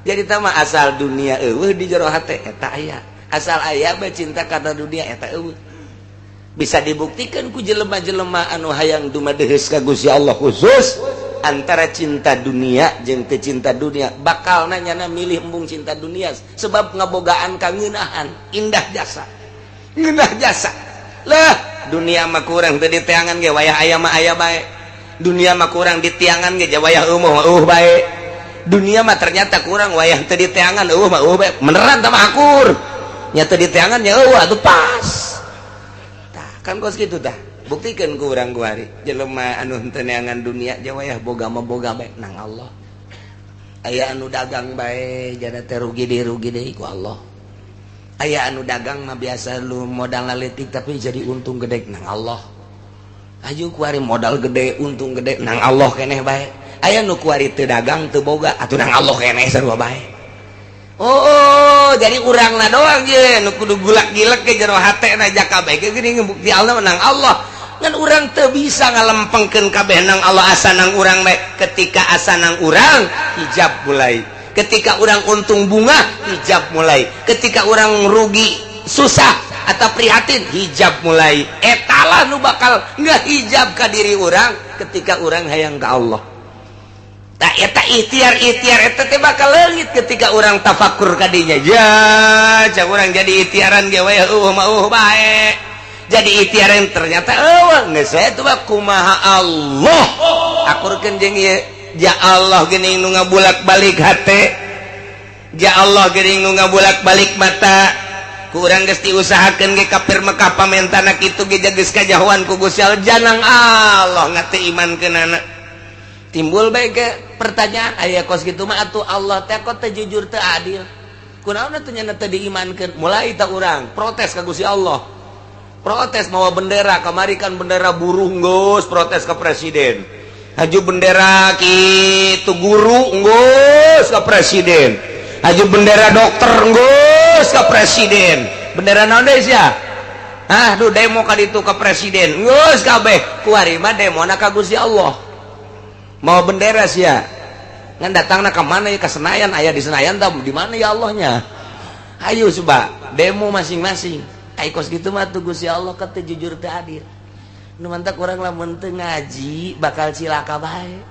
jadi tama asal dunia eueuh di jero hate eta aya asal aya bae cinta karena dunia eta eueuh bisa dibuktikan ku jelema-jelema anu hayang dumadeheus ka Gusti Allah khusus antara cinta dunia jeung teu cinta dunia bakal nanyana milih embung cinta dunia sebab ngabogaan kangeunahan indah jasa lah dunia mah kurang teu diteangan ge wayah aya mah aya bae dunia mah kurang ditiangan ge wayah eueuh bae dunia mah ternyata kurang wayah teu diteangan eueuh mah bae beneran tah mah akur nya teu diteangan nya eueuh atuh pas kan kos gitu dah buktikan ku urang kuari jelema anu teu neangan dunia jawayah boga mah boga bae nang Allah aya anu dagang bae jana teh rugi deui ku Allah aya anu dagang mah biasa lu modal leutik tapi jadi untung gede nang Allah aju kuari modal gede untung gede nang Allah keneh bae aya nu kuari teu dagang teu boga atuh nang Allah keneh sarua bae oh jadi urangna doang ye nu kudu gulak-gilek ke jero hatena jakabeh geuning bukti Allah menang Allah ngan urang teu bisa ngalempengkeun kabeh nang Allah asa nang urang bae ketika asa nang urang hijab mulai ketika urang untung bunga hijab mulai ketika urang rugi susah atau prihatin hijab mulai etalah nu bakal ngahijab ka diri urang ketika urang hayang ka Allah tak eta ikhtiar eta teh bakal leungit ketika orang tafakur kadinya ya cak urang jadi ikhtiaran ge we mah bae jadi ikhtiaran ternyata geus we teh kumaha Allah akurkeun jeung ieu ja Allah geuning nu ngabulak-balik hate ja Allah geuning nu ngabulak-balik mata ku urang geus diusahakeun ge kafir Mekah pamentana kitu ge geus kajahoan ku Gusti Allah janang Allah ngate imankeunana timbul bae ke pertanyaan aya kos kitu mah atuh Allah teh kok teu jujur teu adil kunaon atuh nya teu diimankeun mulai ta urang protes ka Gusti Allah protes mawa bendera kamari kan bendera buruh geus protes ka presiden haju bendera kitu guru geus ka presiden haju bendera dokter geus ka presiden bendera naon deui sia duh demo ka ditu ka presiden geus kabeh kuari mah demona ka Gusti Allah mau bendera sia ngan datangna ka mana ya ka Senayan aya di Senayan tah di mana ya Allahnya ayo coba demo masing-masing ai kos kitu mah tuh Gusti Allah ka teu jujur teu adil nu mantak urang lamun teu ngaji bakal cilaka bae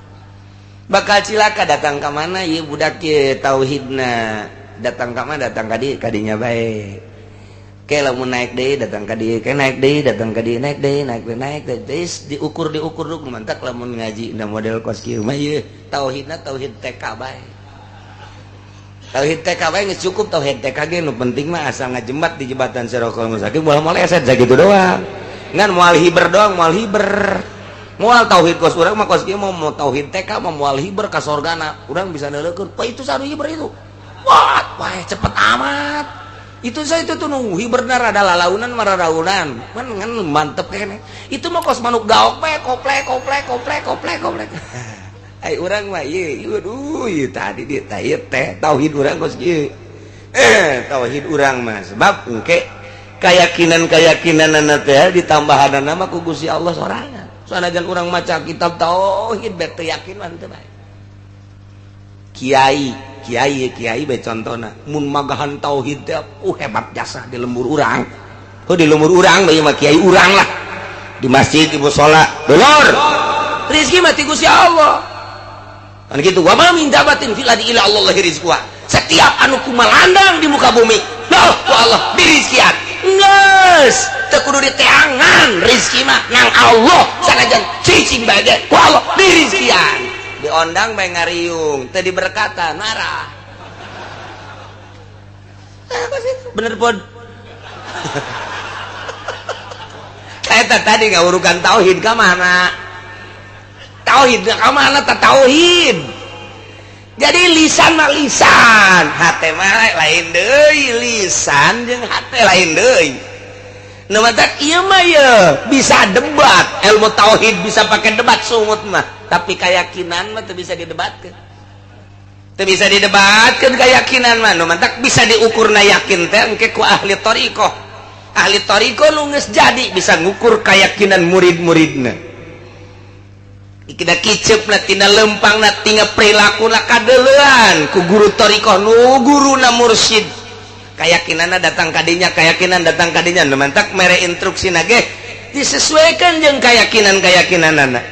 bakal cilaka datang ka mana ieu budak ye tauhidna datang ka mana datang ka dieu kadinya bae ke lamun naik deui datang ka dieu ke naik deui datang ka dieu naik deui naik diukur dulu mantak lamun ngaji da model kos kieu mah ieu tauhidna tauhid TK bae tauhid TK bae geus cukup tauhid TK ge nu penting mah asal ngajembat di jembatan Siratal Mustaqim moal maleset sakitu doang ngan moal hiber doang moal tauhid kos urang mah kos kieu mau tauhid TK mah moal hiber ka sorgana urang bisa neulekeun pa itu sanu hiber itu wah cepet amat itu saya itu tuh nunggu hibernar ada lalaunan mararaunan kan mantep kene itu mah kos manuk gaok bae koplek ai urang mah ieu aduh ieu tadi dia teh tauhid urang kos ieu tauhid urang mah sebab engke keyakinan teh ditambahanna mah ku Gusti Allah sorangan sanajan urang maca kitab tauhid bae teu yakin mah teu bae kiai bae contona mun magahan tauhid teh hebat jasa di lembur urang di lembur urang bae mah kiai urang lah di masjid di mushola dolor rezeki mah ti Gusti Allah kan kitu wa ma min dabatin fil ardi illa Allah rizquha setiap anu kumalandang di muka bumi lah ku Allah dirizkian geus teu kudu diteangan rezeki mah nang Allah sanajan cicing bae ku Allah dirizkian diondang bae ngariung teu diberkatan marah apa sih bener pod eta tadi ngaurukan tauhid ka mana tauhid ka mana ta tauhid jadi lisan mah lisan hate mah lain deui lisan jeung hate lain deui nu matak ieu mah ye bisa debat ilmu tauhid bisa pakai debat sungut mah tapi keyakinan mah teu bisa didebatkeun keyakinan mah nu mantak bisa diukurna yakin teh engke ku ahli thariqah nu geus jadi bisa ngukur keyakinan murid-muridna Ikida kicep na tina lempang na tinggal perilaku na kadelean ku guru torikoh nu guru na mursyid keyakinan datang kadinya keyakinan datang kadinya nemantak mere instruksi nage disesuaikan jeung keyakinan anak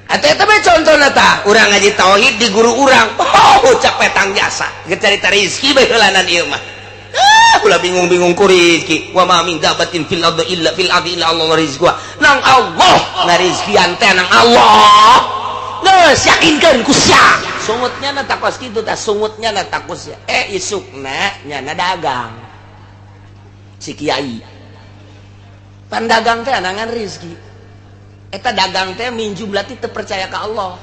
eta mah contohna tah urang ngaji tauhid di guru urang ucap petang jasa geus carita rezeki bae heulanan ieu mah ulah bingung-bingung ku rezeki wa ma min dabatin fil ardi illa Allah rizquha nang Allah ngarizkian teh nang Allah geus yakinkeun ku sia sungutnya na takos kitu tah sungutnya na takos ya isukna nya na dagang si kiai pandagang teh anangan rezeki eta dagang teh minjum berarti teu percaya ka Allah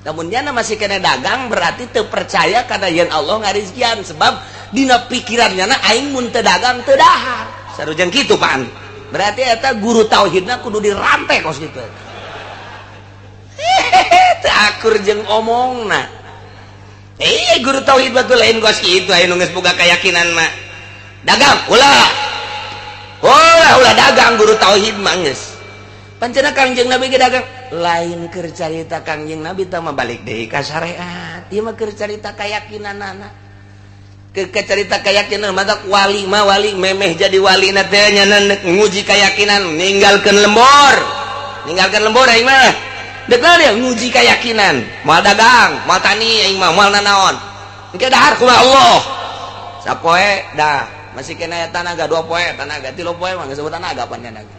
namun nya masih kena dagang berarti teu percaya kana yen Allah ngarizkian sebab dina pikirannya na aing mun teu dagang teu dahar sarujan kitu pan berarti eta guru tauhidna kudu dirantai kos kitu teu akur jeung omongna guru tauhid batul lain kos kitu aya nu geus boga keyakinan mah dagang ulah dagang guru tauhid mah geus pancena Kangjeng Nabi ge dagang lain keur carita Kangjeng Nabi teh mah balik deui ka syariat ieu mah keur carita keyakinanana keur carita keyakinan mata wali mah wali memeh jadi wali na teh nya nguji keyakinan ninggalkeun lembur aing mah dekal ya nguji keyakinan moal dagang moal tani aing mah moal nanaon engke dahar ku Allah sapoe dah masih kena tanaga 2 poe tanaga 3 poe mah geus sebut tanaga pan tanaga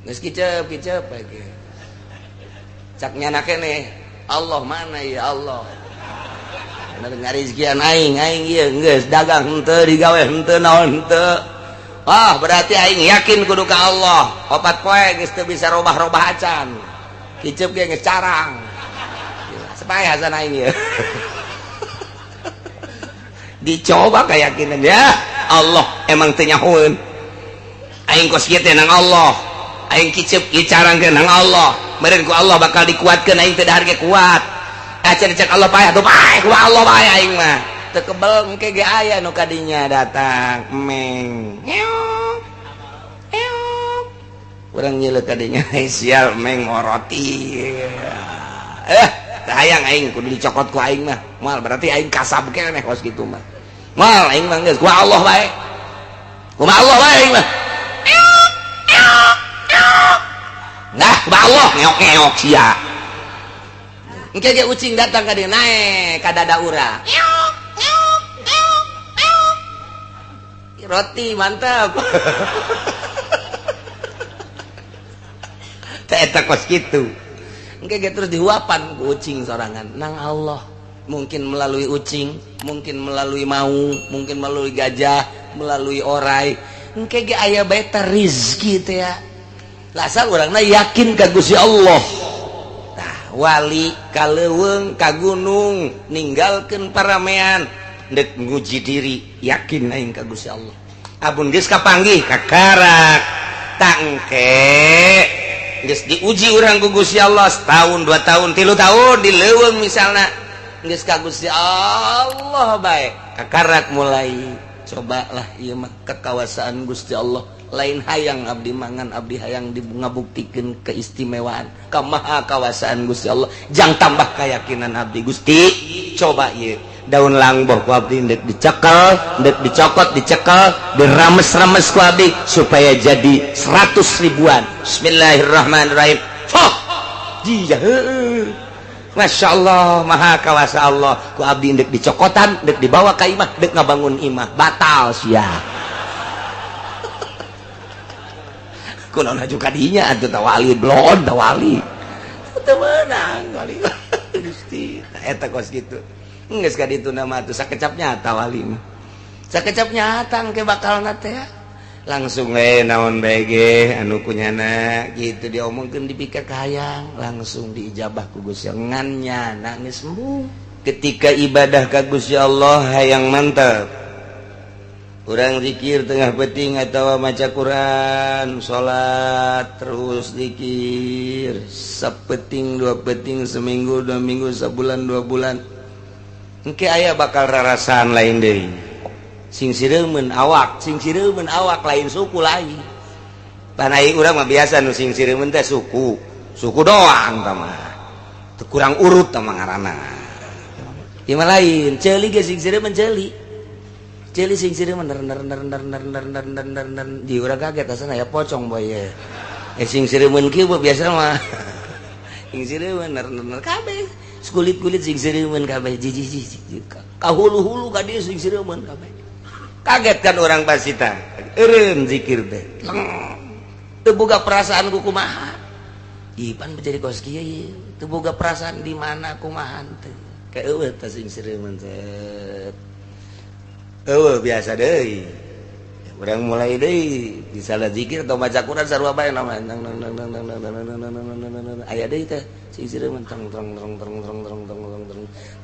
geus kicep lagi cak nyana keneh Allah mana ya Allah ngarizkian aing ieu geus dagang henteu digawe henteu naon henteu berarti aing yakin kudu ka Allah 4 poe geus teu bisa robah-robah acan kicep ge geus carang supaya hasan aing ieu dicoba keyakinan ya Allah emang teu nyahoeun aing kos kieu teh nang Allah aing kicep ieu carang teh nang Allah meureun ku Allah bakal dikuatkeun aing teh dahar ge kuat cek Allah payah tuh bae ku Allah bae aing mah teu kebel engke ge aya nu kadinya datang meng urang nyeuleuk kadinya sial meng moroti hayang aing kudu dicokot ku aing mah moal berarti aing kasab keneh kos kitu mah moal aing mah geus ku Allah bae ku Allah bae aing mah nah ku Allah ngeok-ngeok sia engke ge ucing datang ka dieu nae ka dada urang roti mantap teh eta kos kitu engke ge terus dihuapan ku ucing sorangan nang Allah mungkin melalui ucing mungkin melalui maung mungkin melalui gajah melalui orai engke ge aya bae teh rezeki teh ya lasal urangna yakin ka Gusti Allah wali kaleuweung ka gunung ninggalkeun paramean dek nguji diri yakin aing ka Gusti Allah abun geus kapanggih ka karak tangke geus diuji urang ku Gusti Allah setahun 2 tahun 3 tahun dileuweung misalna geus ka Gusti Allah bae kakarak mulai cobalah ieu mah kekuasaan Gusti Allah lain hayang abdi mangan abdi hayang ngabuktikeun keistimewaan ka maha kawasaan Gusti Allah jang tambah keyakinan abdi Gusti coba ieu daun langboh ku abdi dek dicekel dek dicokot dicekel dirames-rames ku abdi supaya jadi 100 ribuan bismillahirrahmanirrahim jiya Masya Allah maha kawasa Allah ku abdi dek dicokotan dek dibawa ka imah dek ngabangun imah batal sia kunaon aju kadinya atuh tawali blon tawali teu meunang wali Gusti eta kos kitu geus ka ditu nama atuh sakecap nyata wali mah sakecap nyata engke bakalna teh langsung naon bae ge anu kunyana kitu diomongkeun dipikir ka hayang langsung diijabah ku Gusti ngan nyana geus sembuh ketika ibadah ka Gusti Allah hayang mantap urang zikir tengah peting atau maca Quran salat terus zikir sapeting 2 peting seminggu 2 minggu sebulan 2 bulan engke aya bakal rarasaan lain deui sing sireumeun awak lain suku lain pan aing urang mah biasa nu sing sireumeun teh suku suku doang tama kurang urut tama ngaranna ieu mah lain ceuli ge sing sireun menceli ceuli sing sireun ner di urang kaget asana aya pocong boy ye sing sireun kieu biasa mah sing sireun ner kabeh kulit-kulit sing sireun kabeh jiji kahulu-hulu ka dieu sing sireun kabeh kaget kan orang pasita eureun zikir teh teu boga perasaan ku kumaha ipan menjadi kos kieu teu boga perasaan di mana kumaha teh ka eueuh teh sing sireun teh eueuh biasa deui urang mulai deui disalah zikir atau baca Quran sarua bae nama aya deui teh sing sireun terang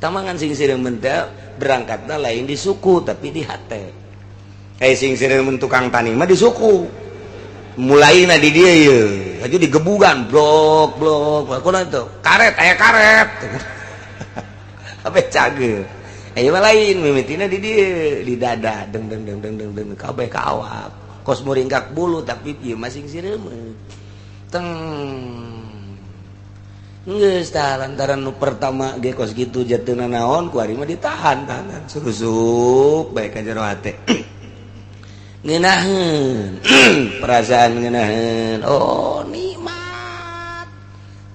tamangan sing sireun teh berangkatna lain di suku tapi di hate sing sireun tukang tani mah di suku mulaina di dia ye aju digebugan blok kunaon itu karet aya karet kabeh cager mah lain mimitina di dia di dada deng kabeh ka awak kos muringkak bulu tapi ieu mah sing sireun teng geus tah lantaran nu pertama ge kos kitu jateuna naon ku ari mah ditahan surusup bae ka jero hate ngeunaheun perasaan ngeunaheun oh nikmat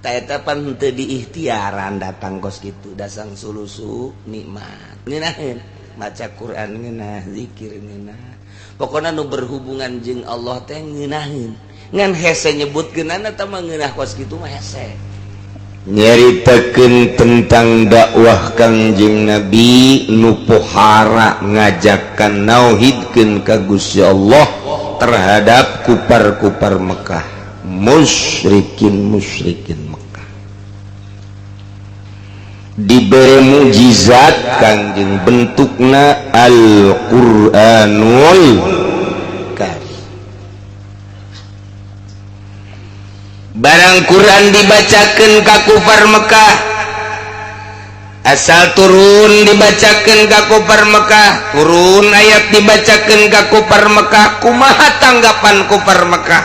ta eta pan teu diikhtiaran datang kos kitu dasang sulusu nikmat ngeunaheun maca Quran ngeunah zikir ngeunah pokona nu berhubungan jeung Allah teh ngeunaheun ngan hese nyebutkeunana teh mah ngeunah kos kitu mah hese nyaritakeun tentang dakwah Kangjeng Nabi nu pohara ngajakan nauhidkeun ka Gusti Allah terhadap kupar-kupar Mekah musyrikin Mekah diberi mukjizat Kangjeng bentukna Al-Qur'anul Karim barang Quran dibacakan ka kufar Mekah asal turun dibacakan ka kufar Mekah turun ayat dibacakan ka kufar Mekah kumaha tanggapan kufar Mekah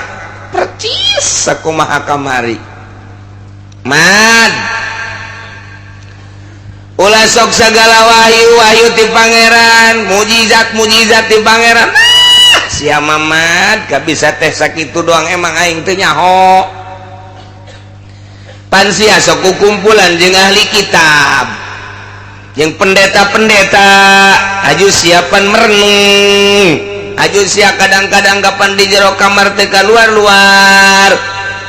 percis sakumaha kamari mad ulah sok sagala wahyu ti pangeran mujizat ti pangeran sia Mamad gak bisa teh sakitu doang emang aing teu nyaho pansia sok kumpulan jeung ahli kitab jeung pendeta-pendeta aju siapan merenung aju sia kadang-kadang kapan di jero kamar teh keluar-luar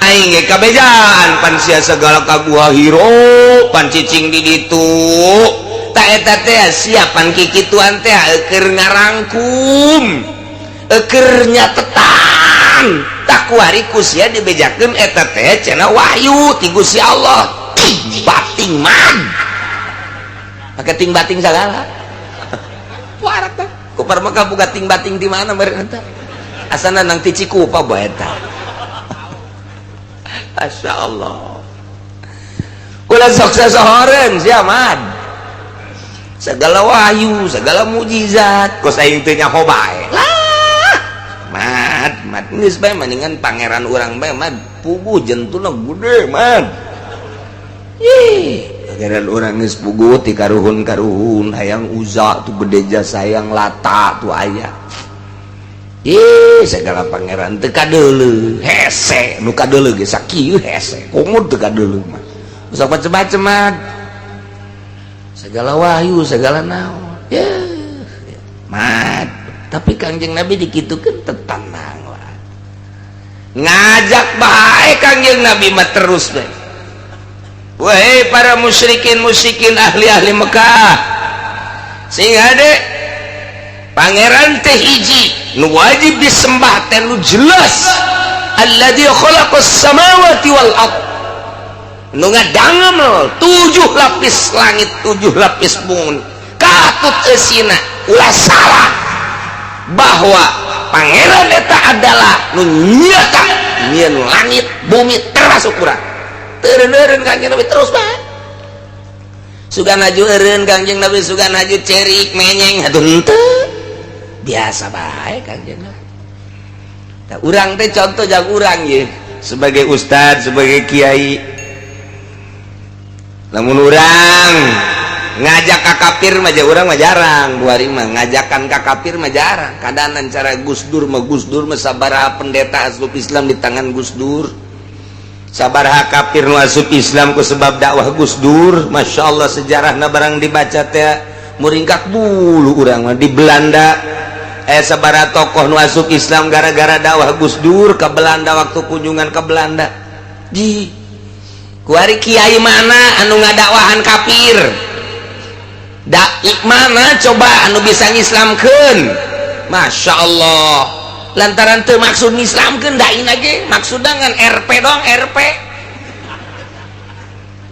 aing ge kabejaan pansia segala kaguha hiro pan cicing di ditu ta eta teh siapan kikituan teh keur ngarangkum keur nyatetan tak kuariku sia dibejakeun eta teh cenah wahyu ti Gusti Allah bating man make ting bating sagala warak teh kupar Mekah boga ting bating di mana meureun teh asana nang ti Cikupa bae eta masyaallah kula sok sasohoreun sia mad segala wahyu segala mukjizat kos aing teu nyaho bae mad geus bae mendingan pangeran urang bae mad puguh jentuna gede mad pangeran urang geus puguh ti karuhun hayang Uza tu gede jasa hayang Lata tu aya segala pangeran teu kadeuleuh hese nu kadeuleuh ge sakieu hese komo teu kadeuleuh mah usah macem-macem mad segala wahyu segala naon mad tapi Kangjeng Nabi dikitukeun tenang lah ngajak bae Kangjeng Nabi mah terus bae wahai para musyrikin ahli Mekah sing hade pangeran teh hiji nu wajib disembah teh nu jelas alladzi khalaqas samawati wal ard nu ngadangem 7 lapis langit 7 lapis bumi katut eusina ulah salah bahwa pangeran eta adalah nu nyata nyieun langit bumi termasuk urang teureun Kangjeng Nabi terus bae sugan aju eureun Kangjeng Nabi sugan aju cerik menyeng atuh henteu biasa bae Kangjeng Nabi tah urang teh contoh jag urang ye sebagai ustadz, sebagai kiai. Lamun urang ngajak ka kafir mah urang mah jarang, buari mah ngajakan ka kafir mah jarang. Kadanan cara Gus Dur mah sabaraha pendeta asup Islam di tangan Gus Dur, sabaraha kafir nu asup Islam ku sebab dakwah Gus Dur. Masya Allah sejarahna barang dibaca teh muringkak bulu urang mah. Di Belanda sabaraha tokoh nu asup Islam gara-gara dakwah Gus Dur ke Belanda waktu kunjungan ke Belanda. Kuari kiai mana anu ngadakwahan kafir? Dai mana coba anu bisa ngislamkeun? Masya Allah. Lantaran teu maksud ngislamkeun dai nage, maksud dengan RP dong, RP.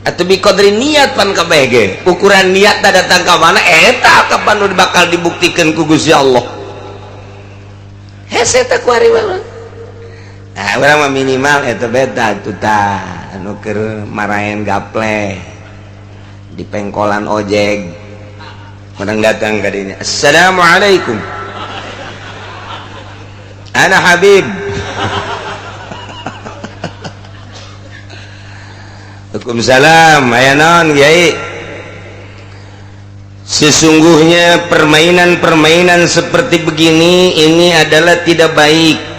Atuh bi qadri niat pan kabeh ge. Ukuran niat datang ka mana eta kapan nu bakal dibuktikeun ku Gusti Allah. Hese teh kuari mah. Nah, urang mah minimal eta beta atuh tah anu keur marahen gaple di pengkolan ojek. Orang datang ke dinya, assalamualaikum, ana Habib. Waalaikumsalam, aya naon Kiai? Sesungguhnya permainan-permainan seperti begini ini adalah tidak baik.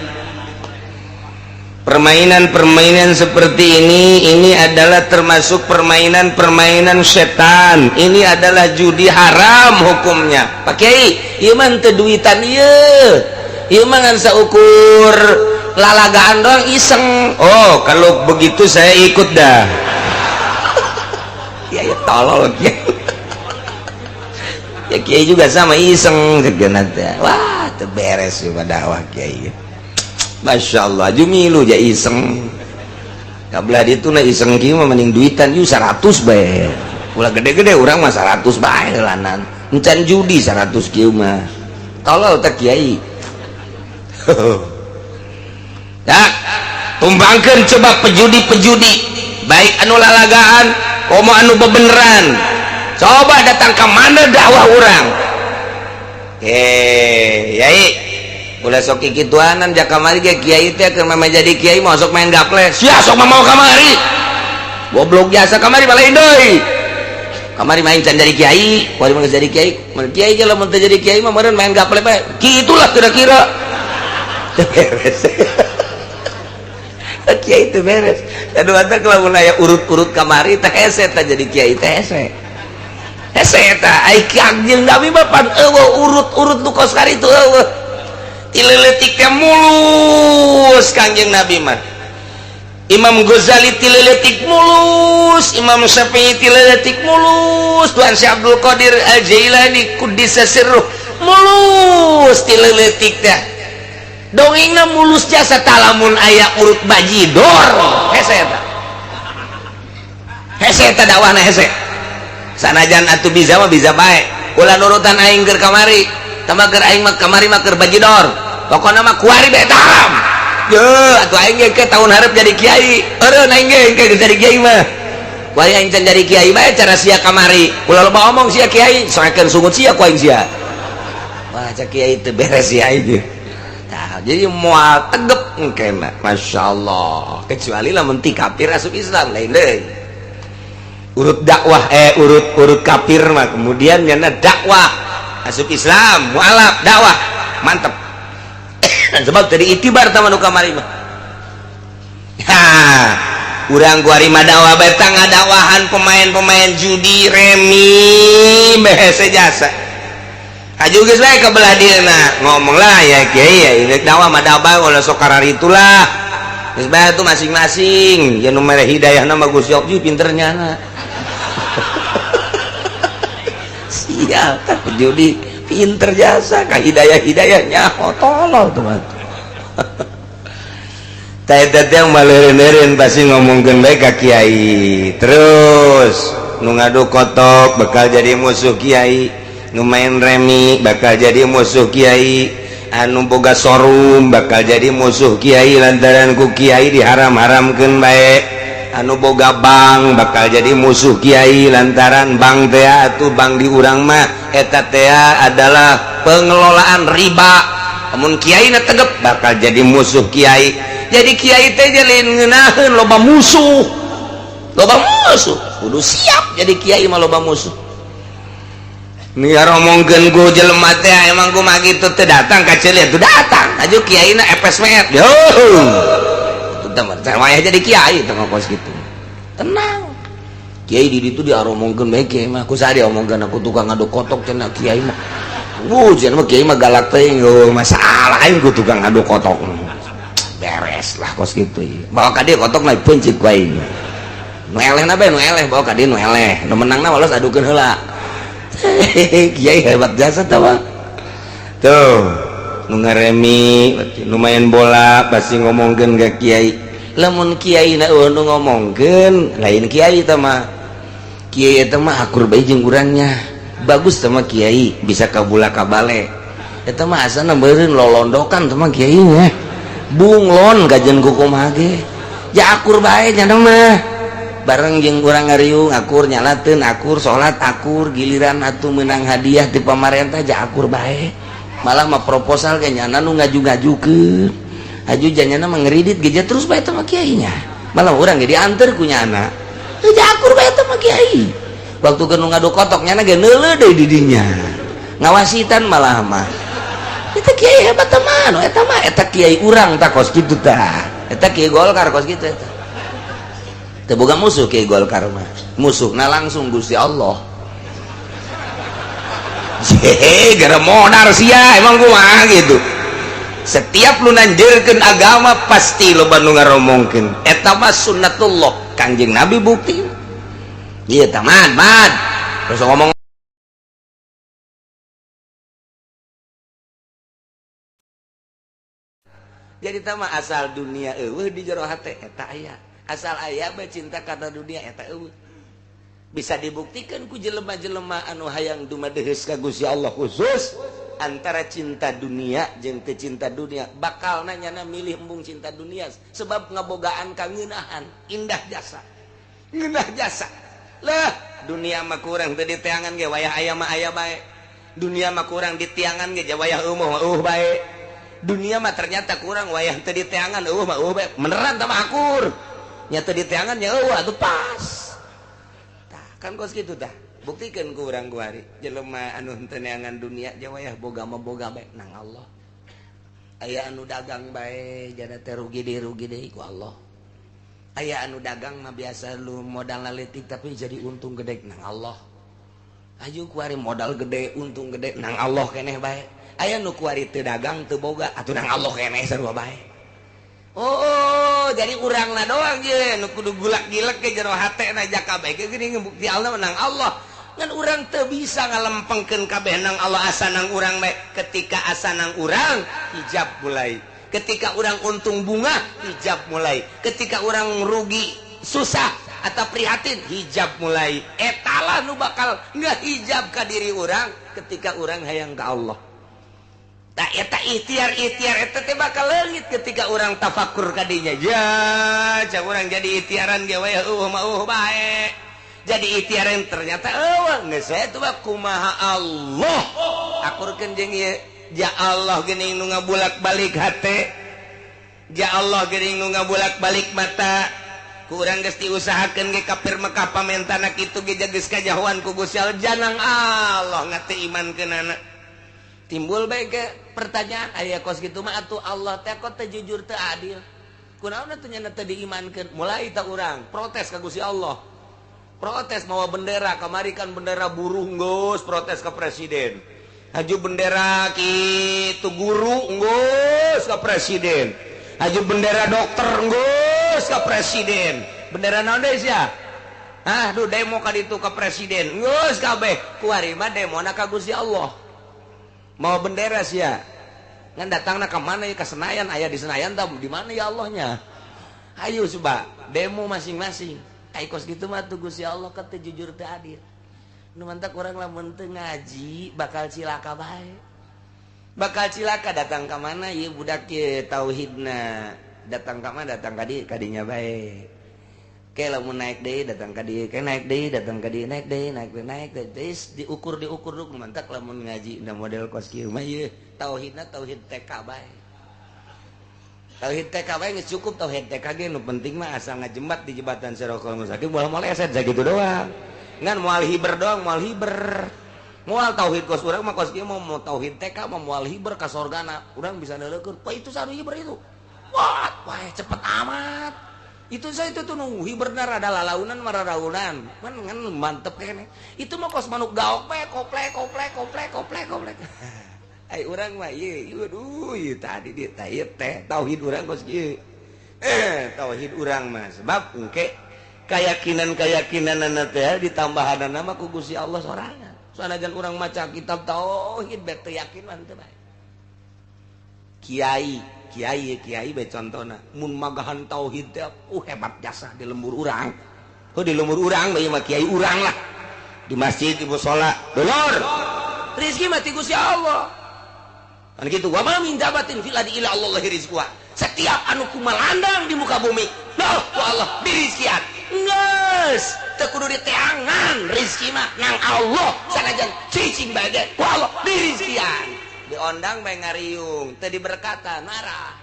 Permainan-permainan seperti ini adalah termasuk permainan-permainan setan. Ini adalah judi haram hukumnya. Pak Kiai, ieu mah teu duitan ieu. Ieu mah ngan saukur lalagaan doang iseng. Oh, kalau begitu saya ikut dah. Ya tolol Kiai. Ya Kiai juga sama iseng segenna teh. Wah, teu beres juga dakwah Kiai. Masya Allah, jumilu ja iseng. Kabelah itu na iseng kieu mah mending duitan yu 100 bae. Ulah gede-gede urang mah 100 bae lanan. Encan judi 100 kieu mah. Tolol teh Kiai. Ya, tumbangkeun coba pejudi-pejudi, baik anu lalagaan, komo anu bebeneran. Coba datang ke mana dakwah urang. Yai. Ulah sok kikituanan jak kamari ge kiai teh keur mah jadi kiai mau sok main gaple. Sia sok mau kamari. Goblok jasa kamari balain deui. Kamari main can jadi kiai, kuari mah jadi kiai. Mun kiai ge lamun teu jadi kiai mah meureun main gaple bae. Kitulah kira-kira. Beres. Kiai teh beres. Kadua teh lamun aya urut-urut kamari teh hese teh jadi kiai teh hese. Hese teh ai Kangjeng Nabi mah pan eueuh urut-urut nu kos kari tu eueuh. Tileletiknya mulus Kangjeng Nabi mah. Imam Ghazali tileletik mulus, Imam Syafi'i tileletik mulus, Tuan Syekh Abdul Qadir Al-Jailani Quddisa sirruh mulus tileletik teh. Dongengna mulus jasa talamun aya urut bajidor. Hese eta. Hese eta dakwahna hese. Sanajan atuh bisa mah bisa bae. Ulah nurutan aing keur kamari. Tambah keur aing mah kamari mah keur bajidor. Pokoknya mah kuari bae taram. Ye, atuh aing ge tahun hareup jadi kiai. Eureun aing ge jadi kiai mah. Kuari aing can jadi kiai bae cara sia kamari. Ulah loba omong sia kiai, soekeun sungut sia ku aing sia. Wah, cak kiai teu beres sia aing. Tah, jadi moal tegep engkena. Masyaallah. Kecuali lamun ti kafir asup Islam lain deui. Urut dakwah urut kafir mah kemudian nyana dakwah asup Islam, mualaf dakwah. Mantep. Sebab tadi itibar sama nu kamari mah. Urang kuari mah dakwah beta ngadakwahan pemain-pemain judi remi behese jasa. Aju geus bae ka belah dieuna ngomong lah ya Kiai ya ini dakwah mah dakwah ulah sok kararitu-lah. Geus bae tuh masing-masing ya nu mere hidayahna mah Gusti Allah pinternya na. Sial tak judi pinter jasa ka hidayah-hidayahnya tolol tuh mah. Tah yang maleureun-eureun pasti ngomongkeun bae ka kiai. Terus nu ngadu kotok bakal jadi musuh kiai, nu main remi bakal jadi musuh kiai, anu boga sorum bakal jadi musuh kiai lantaran ku kiai diharam-haramkeun bae, anu boga bank bakal jadi musuh kiai lantaran bank teh atuh bank di urang mah eta teh adalah pengelolaan riba. Amun kiai na tegep bakal jadi musuh kiai. jadi kiai teh lain ngeunaheun loba musuh kudu siap jadi kiai mah loba musuh. Niar omongkeun ku jelema teh emang kumaha kitu teu datang ka ceuleuh teu datang aju kiaina FSMR yo itu teh wayah jadi kiai teh kos kitu tenang kiai di ditu diaromongkeun bae kiai mah ku saha diomongkeun aku tukang ngaduk kotok cenah kiai mah cenah mah kiai mah galak teuing masalah aing ku tukang ngaduk kotok beres lah kos kitu bawa ka dieu kotok na pencik ku aing nu elehna bae nu eleh bawa ka dieu nu eleh nu menangna walos adukeun heula. Kiai hebat jasa tawa tuh nu ngaremi lumayan bola pasti ngomongkeun ke kiai lamun kiai na nu ngomongkeun lain kiai teh mah kiai eta mah akur bae jeung urangnya bagus teh mah kiai bisa kabula kabale eta mah asana meureun lolondokan teh mah kiai nya bunglon gajeun ku kumaha ge ja akur bae nya mah bareng jeung urang ngariung akur nyalateun akur salat akur giliran atuh menang hadiah ti pamarentah ja akur bae malah mah proposal ge nyana nu ngaju-ngajukeun aju janyana mah ngridit ge terus bae teh mah kiai nya malah urang ge dianter ku nyana ja akur bae teh mah kiai waktu keun ngadu kotok nyana ge neuleuh deui di dinya ngawasitan malah mah eta kiai hebat teh mah eta kiai urang tah kos kitu tah eta kiai Golkar kos kitu eta teu boga musuh kiai Golkar mah musuhna langsung Gusti Allah. Gara modal sia emang kumaha gitu setiap lu nanjeurkeun agama pasti loba nu ngaromongkeun eta mah sunnatullah Kangjeng Nabi bukti ieu tah mad terus ngomong jadi tah mah asal dunia eueuh di jero hate eta aya asal aya bae cinta kana dunia eta eueuh bisa dibuktikan ku jelema-jelema anu hayang dumadeheus ka Gusti Allah khusus antara cinta dunia jeung teu cinta dunia bakal nanyana milih embung cinta dunia sebab ngabogaan kangeunahan indah jasa ngeunah jasa lah dunia mah kurang teu diteangan ge wayah aya mah aya bae dunia mah kurang ditiangan ge wayah eueuh bae dunia mah ternyata kurang wayah teu diteangan eueuh mah eueuh bae beneran tah mah akur nya teu diteangan nya eueuh atuh pas kan kos gitu tah buktikan ku urang kuari jelema anu teu neangan dunia jawayah boga mah boga bae nang Allah aya anu dagang bae jana teh rugi deui ku Allah aya anu dagang mah biasa lu modal leutik tapi jadi untung gede nang Allah aju kuari modal gede untung gede nang Allah keneh bae aya nu kuari teu dagang teu boga atuh nang Allah keneh sarua bae. Oh, jadi urangna doang je nu kudu gulak-gilek ke jero hatena jaka bae ge geuning bukti Allah menang Allah ngan urang teu bisa ngalempengkeun kabeh nang Allah asa nang urang bae ketika asa nang urang hijab mulai ketika urang untung bunga hijab mulai ketika urang rugi susah atau prihatin hijab mulai etalah nu bakal ngahijab ka diri urang ketika urang hayang ka Allah. Tak eta ikhtiar eta teh bakal leungit ketika orang tafakur kadinya ya cak urang jadi ikhtiaran ge we mah bae jadi ikhtiaran ternyata eueuh geus eta mah kumaha Allah akurkeun jeung ieu ja Allah geuning nu ngabulak-balik hate ja Allah geuning nu ngabulak-balik mata ku urang geus diusahakeun ge kapir Mekah pamentana kitu ge geus kajahoan ku Gusti Allah janang Allah ngate imankeunana timbul bae ke pertanyaan aya kos kitu mah atuh Allah teh kok teu jujur teu adil kunaon teh nya teu diimankeun mulai ta urang protes ka Gusti Allah protes mawa bendera kamari kan bendera buruh geus protes ka presiden haju bendera kitu guru geus ka presiden haju bendera dokter geus ka presiden bendera naon deui sia duh demo ka ditu ka presiden geus kabeh kuari mah demona ka Gusti Allah mau bendera sia ngan datangna ka mana ya ka Senayan aya di Senayan tah di mana ya Allahnya ayo coba demo masing-masing ai kos kitu mah tuh Gusti Allah ka teu jujur teu adil nu mantak urang lamun teu ngaji bakal cilaka bae bakal cilaka datang ka mana ieu budak ieu tauhidna datang ka mana datang ka dinya bae ke lamun naik deui datang ka dieu ke naik deui datang ka dieu naik deui naik deui diukur dulu mantak lamun ngaji na model kos kieu mah ieu tauhidna tauhid TK bae tauhid TK we geus cukup tauhid TK ge nu penting mah asal ngajembat di jembatan Siratal Mustaqim moal maleset sakitu doang ngan moal hiber doang moal hiber moal tauhid kos urang mah kos kieu mau tauhid TK mah moal hiber ka sorgana urang bisa neulekeun wah itu sanu hiber itu wah cepet amat itu saya itu tuh nunggu hiberna rada lalaunan mararaunan kan ngan mantep kene itu mah kos manuk gaok we koplek ai urang mah ieu aduh ieu tadi dia teh tauhid urang kos kieu tauhid urang mah sebab engke keyakinan-keyakinanna teh ditambahanna mah ku Gusti Allah sorangan sanajan urang maca kitab tauhid bet teu yakin mah teu bae kiai bae contona mun magahan tauhid teh hebat jasa di lembur urang di lembur urang bae mah kiai urang lah di masjid di mushola dulur rezeki mah ti Gusti Allah kan gitu wa ma min dabatin fil ardi illa Allah rizquha setiap anu kumalandang di muka bumi nah ku Allah dirizkian geus teu kudu diteangan rezeki mah nang Allah sanajan cicing bae ku Allah dirizkian diondang bae ngariung teu diberkatan marah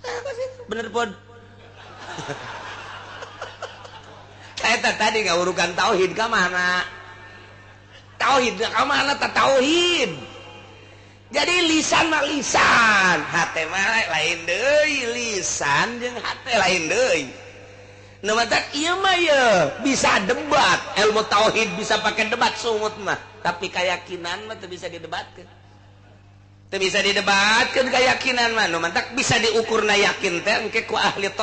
apa sih bener pod eta tadi ngaurukan tauhid ka mana tauhid ka mana ta tauhid jadi lisan mah lisan hate mah lain deui lisan jeung hate lain deui nu mah ieu mah ye bisa debat ilmu tauhid bisa pakai debat sungut mah tapi keyakinan mah teu bisa didebatkeun keyakinan mah nu mah bisa diukurna yakin teh engke ku ahli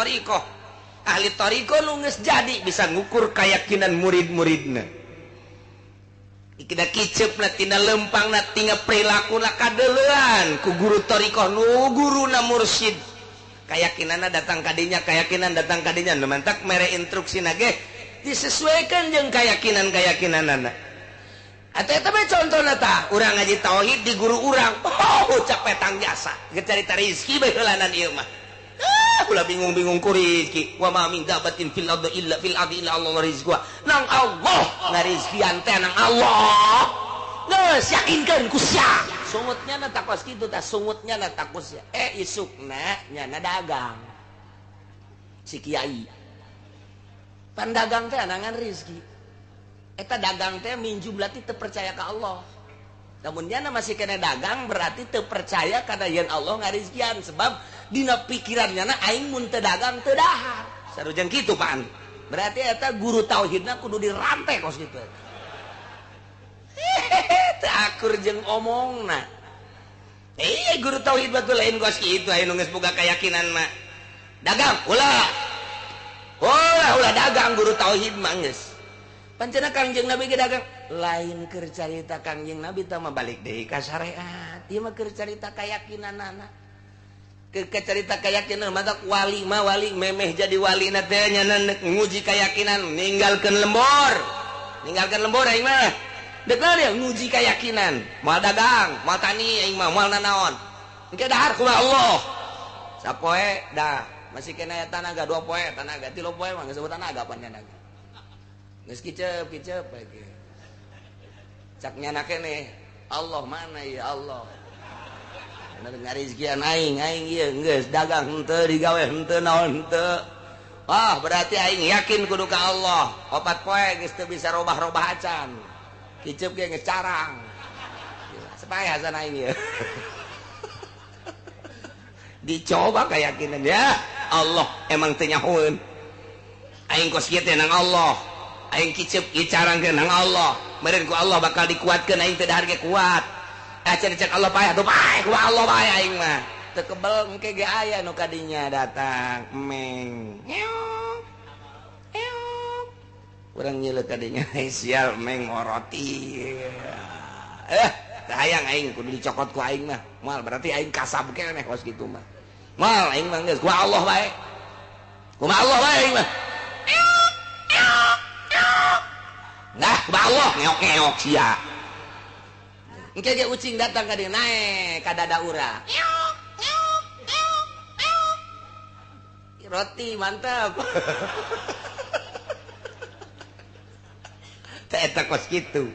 thariqah nu geus jadi bisa ngukur keyakinan murid-muridna ikida kiceupna tina lempangna tina perilaku kadeulean ku guru thariqah nu guruna mursyid keyakinanna datang kadinya nu mantak mere instruksina ge disesuaikan jeung keyakinanana atuh eta bae contona tah urang ngaji tauhid di guru urang ucap petang jasa ge carita rezeki bae heulanan ieu mah ulah bingung-bingung ku rezeki wa ma min dabatin fil ardi illa Allah rizquha nang Allah ngarizkian teh nang Allah geus yakinkeun ku sia sungutnya na takos kitu tah sungutnya na takos ya isukna nyana dagang si kiai pan dagang teh anangan rezeki eta dagang teh minjum berarti teu percaya ka Allah namun nyana masih kena dagang berarti teu percaya kana yen Allah ngarizkian sebab dina pikirannya na aing mun teu dagang teu dahar sarujeng kitu pan berarti eta guru tauhidna kudu dirantai kos kitu teu akur jeung omongna guru tauhid batul lain kos kitu aya nu geus boga keyakinan mah dagang ulah dagang guru tauhid mah geus pancena Kangjeng Nabi ge dagang lain keur carita Kangjeng Nabi teh mah balik deui ka syariat ieu mah keur carita keyakinanana cerita keyakinan mata wali memeh jadi wali na teh nyana nguji keyakinan ninggalkeun lembur aing mah deuk ya nguji keyakinan moal dagang moal tani aing mah moal nanaon engke dahar ku Allah sapoe dah masih kena tanaga 2 poe tanaga 3 poe mah geus sebut tanaga pan tanaga geus kicep lagi cak nyana keneh Allah mana ya Allah ngarizkian aing ieu geus dagang henteu digawe henteu naon henteu berarti aing yakin kudu ka Allah 4 poe geus teu bisa robah-robah acan kiceup ge geus carang supaya hasan aing ieu dicoba keyakinan ya Allah emang teu nyahoeun aing kos kieu teh nang Allah aing kiceup ieu carang ge nang Allah meureun ku Allah bakal dikuatkeun aing teu dahar ge kuat cek Allah payah tuh payah ku Allah payah aing mah teu kebel engke ge aya nu kadinya datang meng urang nyeuleut kadinya sial meng roti teu hayang aing kudu dicokot ku aing mah moal berarti aing kasab keneh kos kitu mah moal aing mah geus ku Allah bae ku Allah bae aing mah nah ku Allah ngeok-ngeok sia engke ge ucing datang ka dieu nae ka dada urang roti mantap teh eta kos kitu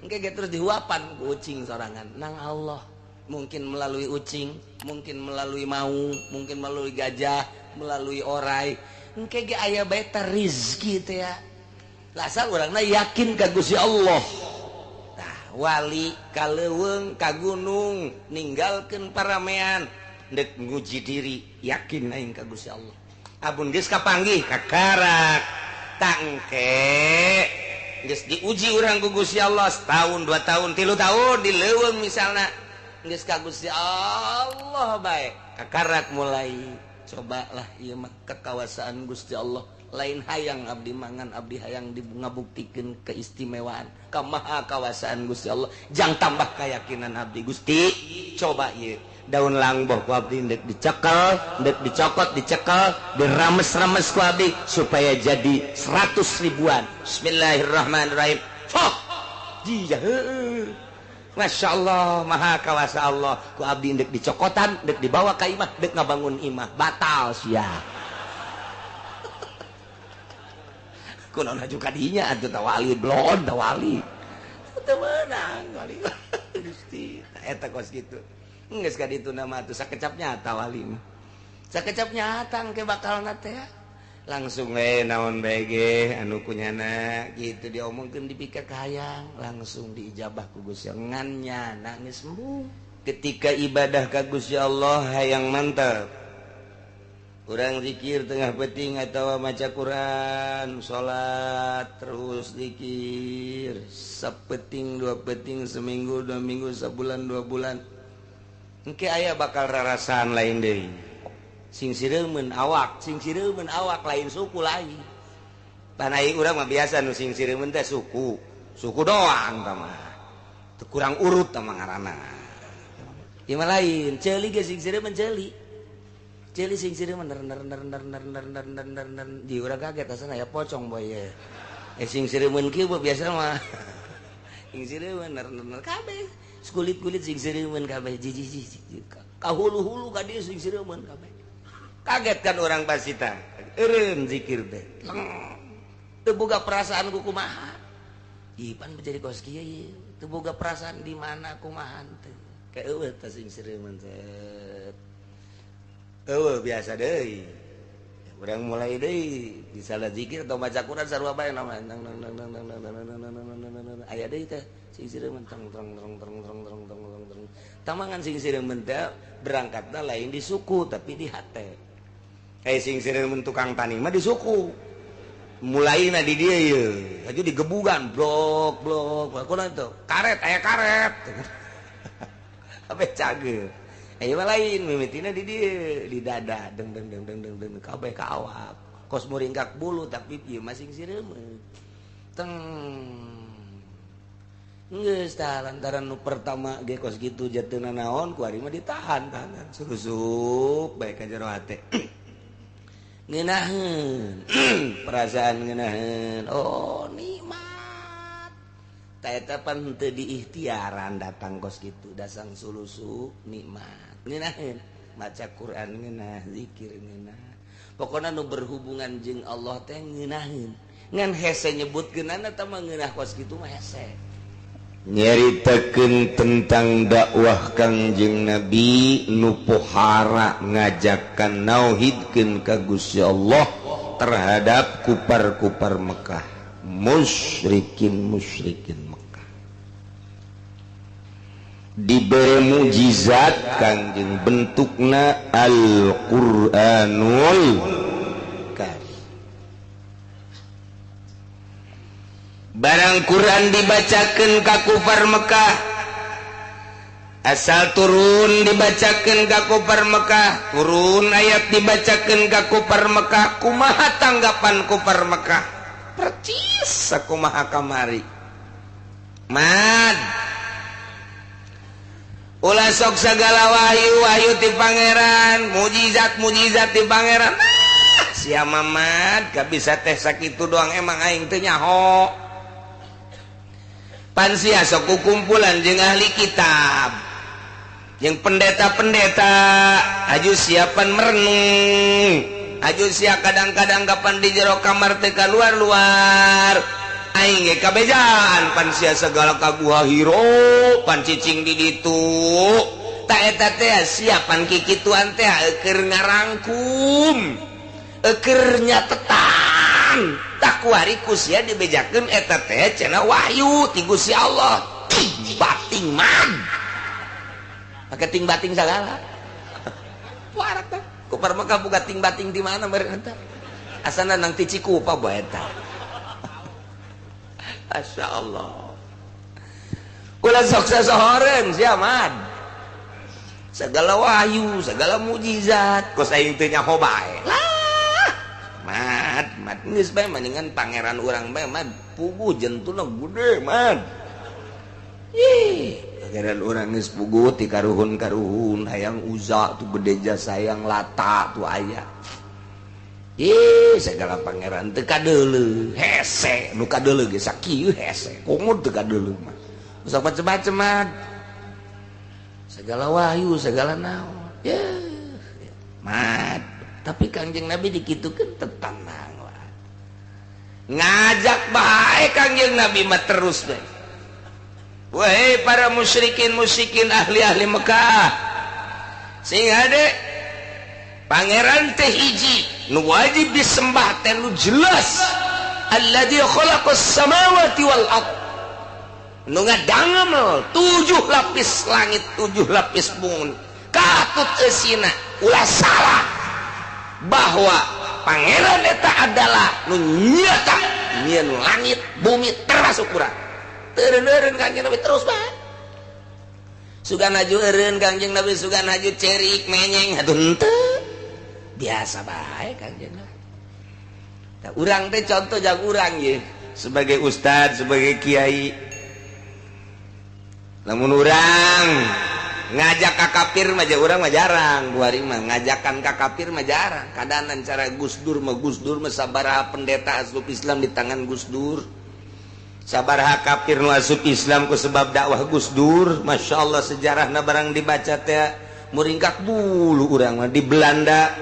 engke ge terus dihuapan ku ucing sorangan nang Allah mungkin melalui ucing, mungkin melalui maung, mungkin melalui gajah, melalui orai. Engke ge aya bae teh rezeki teh ya. Lasal urangna yakin ka Gusti Allah. Tah, wali ka leuweung ka gunung ninggalkeun paramean dek nguji diri, yakin aing ka Gusti Allah. Abun geus kapanggih ka karak tangke geus diuji urang ku Gusti Allah setahun, 2 tahun, 3 tahun di leuweung misalna. Geus ka Gusti Allah bae kakarak mulai cobalah ieu mah kekuasaan Gusti Allah lain hayang abdi mangan abdi hayang ngabuktikeun keistimewaan kamaha kawasaan Gusti Allah jang tambah keyakinan abdi Gusti coba ieu daun langboh ku abdi deuk dicekel deuk dicokot dicekel dirames-rames ku abdi supaya jadi 100 ribuan. Bismillahirrahmanirrahim. Jiya heueuh. Masya Allah, maha kawasa Allah. Ku abdi dek dicokotan, dek dibawa ke imah, dek ngabangun imah. Batal sia. Kunaon juga dinya atuh tawali blon tawali. Teu meunang wali. Gusti, eta kos kitu. Geus ka ditu nama atuh sakecap nyata wali mah. Sakecap nyata engke bakalna teh. Langsung naon bae ge anu kunyana gitu diomongkeun dipikir hayang langsung diijabah ku Gusti Allah ngannya nangis sembuh ketika ibadah ka Gusti Allah hayang mantap urang zikir tengah peuting atawa maca Quran salat terus zikir sapeting 2 peuting seminggu 2 minggu sabulan 2 bulan engke aya bakal rarasaan lain deui. Sing sireumeuh awak lain suku lain. Pan aing urang mah biasa nu sing sireumeuh teh suku doang tah mah. Teu kurang urut tah mah ngaranna. Ieu mah lain, ceuli ge sing sireumeuh ceuli. Ceuli sing sireumeuh ner di urang kaget asana aya pocong boy ye. Sing sireumeuh kieu biasa mah. Sing sireumeuh ner kabeh. Kulit-kulit sing sireumeuh kabeh jiji. Kahulu-hulu ka dieu sing sireumeuh kabeh. Kaget kan orang pasita eureun zikir teh teu boga perasaan ku kumaha ipan menjadi kos kieu ye teu boga perasaan di mana kumaha teh ka eueuh teh sing sireumeuh teh eueuh biasa deui urang mulai deui di salat zikir atau baca Quran sarua bae nama aya deui teh sing sireumeuh terang tamangan sing sireumeuh teh berangkatna lain di suku tapi di hate. Kayak sing sireumeuh tukang tani mah di suku. Mulaina di dieu ye. Aju digebugan blok. Kunaon itu? Karet, aya karet. Kabeh cageul. Aya mah lain mimitina di dieu, di dada deng kabeh ka awak. Kos muringkak bulu tapi ieu mah sing sireumeuh. Teng. Geus tah lantaran nu pertama ge kos kitu jateuna naon ku ari mah ditahan. Surusup bae ka jero hate. Ngeunaheun perasaan ngeunaheun oh nikmat ta eta pan teu diikhtiaran datang kos kitu dasang sulusu nikmat ngeunaheun maca Quran ngeunah zikir ngeunah pokona nu berhubungan jeung Allah teh ngeunaheun ngan hese nyebutkeunana teh mah ngeunah kos kitu mah hese nyaritakeun tentang dakwah Kangjeng Nabi nu pohara ngajakan nauhidkeun ka Gusti Allah terhadap kupar-kupar Mekah musyrikin Mekah diberi mujizat Kangjeng bentukna Al-Qur'anul Karim. Barang Quran dibacakeun ka kufar Mekah asal turun dibacakeun ka kufar Mekah turun ayat dibacakeun ka kufar Mekah kumaha tanggapan kufar Mekah percis sakumaha kamari mad ulah sok sagala wahyu ti pangeran mujizat ti pangeran sia mamad gak bisa teh sakitu doang emang aing teu nyaho pansia sok kumpulan jeung ahli kitab jeung pendeta-pendeta aju siapan merenung aju sia kadang-kadang kapan di jero kamar teh luar aing ge kabejaan pan sia segala kaguha hiro pan cicing di ditu tak eta teh siapan kikituan teh keur ngarangkum keur nyatetan tak kuari ku sia dibejakeun eta teh cenah wahyu ti Gusti Allah bating man make ting bating sagala warak tah kupar maka buka ting bating di mana meureun eta asana nang ti Cikupa bae eta masyaallah kula sok sasohoreun sia mad segala wahyu segala mujizat kos aing teu nyaho bae lah mad geus bae mendingan pangeran urang bae mad puguh jentuna gede mad ih pangeran urang geus puguh ti karuhun hayang Uza tu gede jasa hayang Lata tu aya segala pangeran teu kadeuleu hese nu kadeuleu ge sakieu hese komo teu kadeuleu mah usah macem-macem mah segala wahyu segala naon mat tapi Kangjeng Nabi dikitukeun teu tenang lah ngajak bae Kangjeng Nabi mah terus bae wahai para musyrikin ahli Mekah sing ade pangeran teh hiji nu wajib disembah teh nu jelas alladzi khalaqas samawati wal ard nu ngadangel 7 lapis langit 7 lapis bumi katut eusina ulah salah bahwa pangeran eta adalah nu nyata nyieun langit bumi termasuk urang teureun Kangjeng Nabi terus bae sugan haju eureun Kangjeng Nabi sugan haju cerik menyeng atuh henteu biasa baik Kangjeng Nabi. Nah, urang teh contoh jak urang ye sebagai ustad sebagai kiai lamun urang ngajak ka kafir mah urang mah jarang buari mah ngajakan ka kafir mah jarang kadanan cara Gus Dur mah sabaraha pendeta asup Islam di tangan Gus Dur sabaraha kafir nu asup Islam ku sebab dakwah Gus Dur masyaallah sejarahna barang dibaca teh muringkak bulu urang mah di Belanda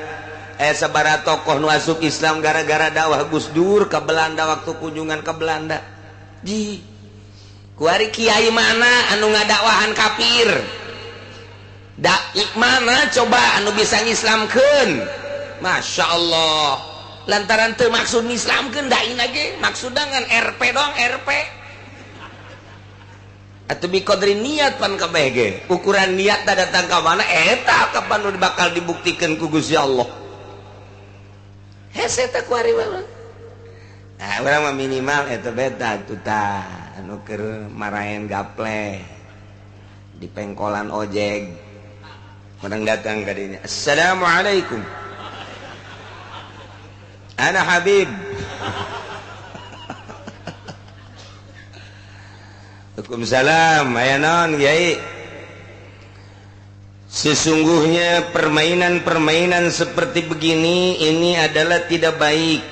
sabara tokoh nu asup Islam gara-gara dakwah Gus Dur ke Belanda waktu kunjungan ke Belanda di kuari kiai mana anu ngadakwahan kafir daik mana coba anu bisa ngislamkeun Masya Allah lantaran teu maksud ngislamkeun dai ge maksudna ngan RP doang RP atuh bi qadri niat pan kabeh ge ukuran niat datang ka mana eta kapan nu bakal dibuktikeun ku Gusti Allah hese teh kuari mah nah urang mah minimal eta beta atuh tah anu keur maraen gaple di pengkolan ojek orang datang ka dinya assalamualaikum ana Habib Waalaikumsalam aya naon Kiai sesungguhnya permainan-permainan seperti begini ini adalah tidak baik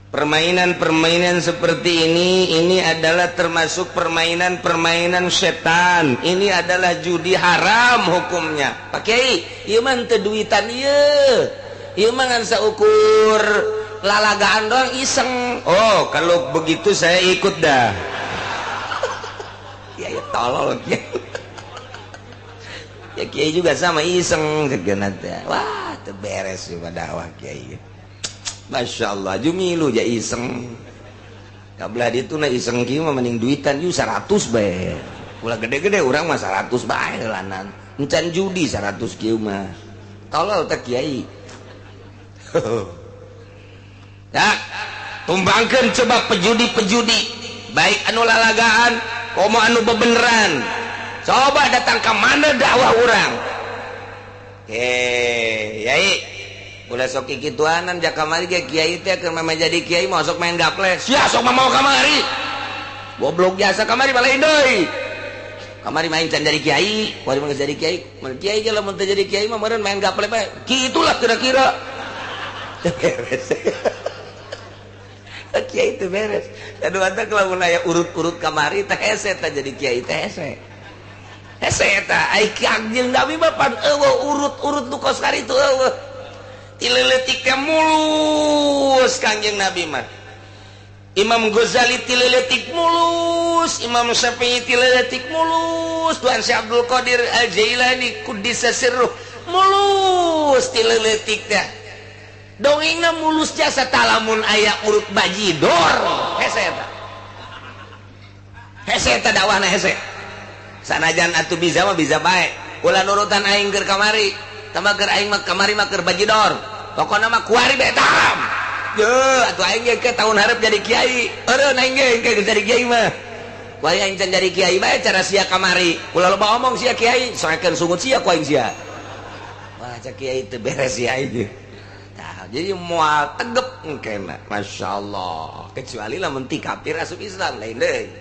permainan-permainan seperti ini adalah termasuk permainan-permainan setan ini adalah judi haram hukumnya Pak Kiai ieu mah teu duitan ieu mah ngan saukur lalagaan doang iseng oh kalau begitu saya ikut dah ya tolol Kiai ya Kiai juga sama iseng segenat ya wah teu beres juga dakwah Kiai Masya Allah jumilu ja iseng kabelah ditu na iseng kieu mah mending duitan yu 100 bae ulah gede-gede urang mah 100 bae lanan encan judi 100 kieu mah tolol teh Kiai tak tumbangkeun coba pejudi baik anu lalagaan komo anu bebeneran coba datang ke mana dakwah urang Yai ulah sok kikituanan jak kamari ge kiai teh keur mah jadi kiai mau sok main gaple sia sok mah mau kamari goblok jasa kamari balain deui kamari main can jadi kiai kuari mah jadi kiai mun kiai ge lamun teu jadi kiai mah meureun main gaple bae kitulah kira-kira beres kiai teh beres kadua teh lamun aya urut-urut kamari teh hese teh jadi kiai teh hese eta ai Kangjeng Nabi mah pan eueuh urut-urut nu kos kari tu eueuh tileletiknya mulus Kangjeng Nabi mah Imam Ghazali tileletik mulus mulus Imam Syafi'i tiletik mulus Tuan Syekh Abdul Qadir Al-Jailani kuddisa sirruh mulus tiletik dah dongengna mulus jasa talamun aya urut bajidor hese eta dakwahna hese sanajan atuh bisa mah bisa bae ulah nurutan aing keur kamari tambah keur aing mah kamari mah keur bajidor pokona mah kuari bae tam ye atuh aing ge ke tahun hareup jadi kiai eureun aing ge jadi kiai mah wali aing can jadi kiai bae cara sia kamari ulah loba omong sia kiai soekeun sungut sia ku aing sia wah cak kiai teu beres sia aing nah jadi moal tegep engkena masyaallah kecuali lamun ti kafir asup Islam lain deui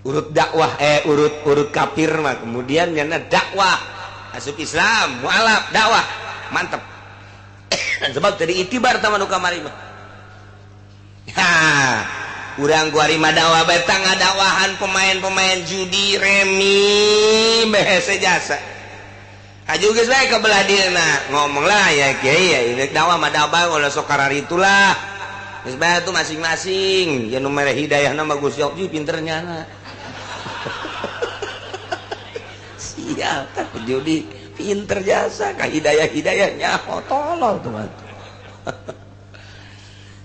urut dakwah urut kafir mah kemudian nyana dakwah asup Islam mualaf dakwah mantep sebab tadi itibar tamanu kamari mah urang kuari mah dakwah beta ngadakwahan pemain judi remi behese jasa aju geus bae ka belah dieuna ngomong lah ya kiai ya ini dakwah mah dakwah ulah sok kararitulah geus bae tuh masing-masing ya nu mere hidayahna mah Gusti Allah pinternya na sial tak judi pinter jasa ka hidayahnya tolol teman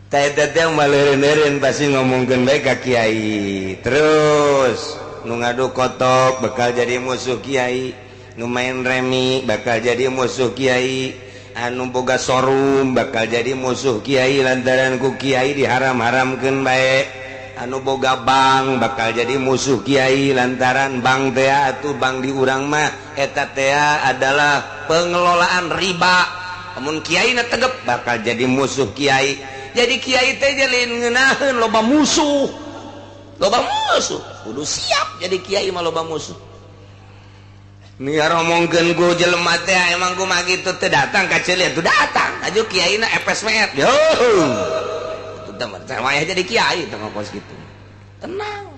teh yang maleureun-eureun pasti ngomongkeun bae ka kiai terus nu ngadu kotok bakal jadi musuh kiai nu main remi bakal jadi musuh kiai anu boga sorum bakal jadi musuh kiai lantaran ku kiai diharam-haramkeun bae anu boga bank bakal jadi musuh kiai lantaran bank teh atuh bank di urang mah eta teh adalah pengelolaan riba namun kiai na tegep bakal jadi musuh kiai jadi kiai teh jalin ngeunaheun loba musuh kudu siap jadi kiai mah loba musuh niar ngomongkeun ku jelema teh emang ku mah kitu teu datang ka ceuli atuh datang aju kiai na epes met yo wayah jadi kiai tengah kos gitu tenang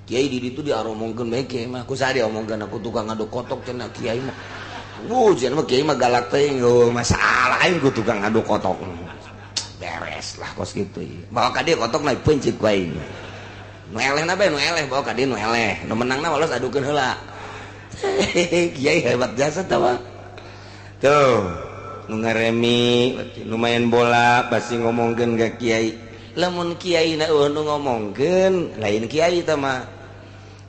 kiai di ditu diaromongkeun bae kiai mah ku saha diomongkeun aku tukang ngaduk kotok cenah kiai mah cenah mah kiai mah galak teh masalah aing ku tukang ngaduk kotok beres lah kos gitu bawa ka dieu kotok naik pencit ku aing nu elehna bae nu eleh bawa ka dieu nu eleh nu menangna walos adukeun heula kiai hebat jasa tah tuh nu ngaremi nu main bola pasti ngomongkeun ka kiai lamun kiai na nu ngomongkeun lain kiai teh mah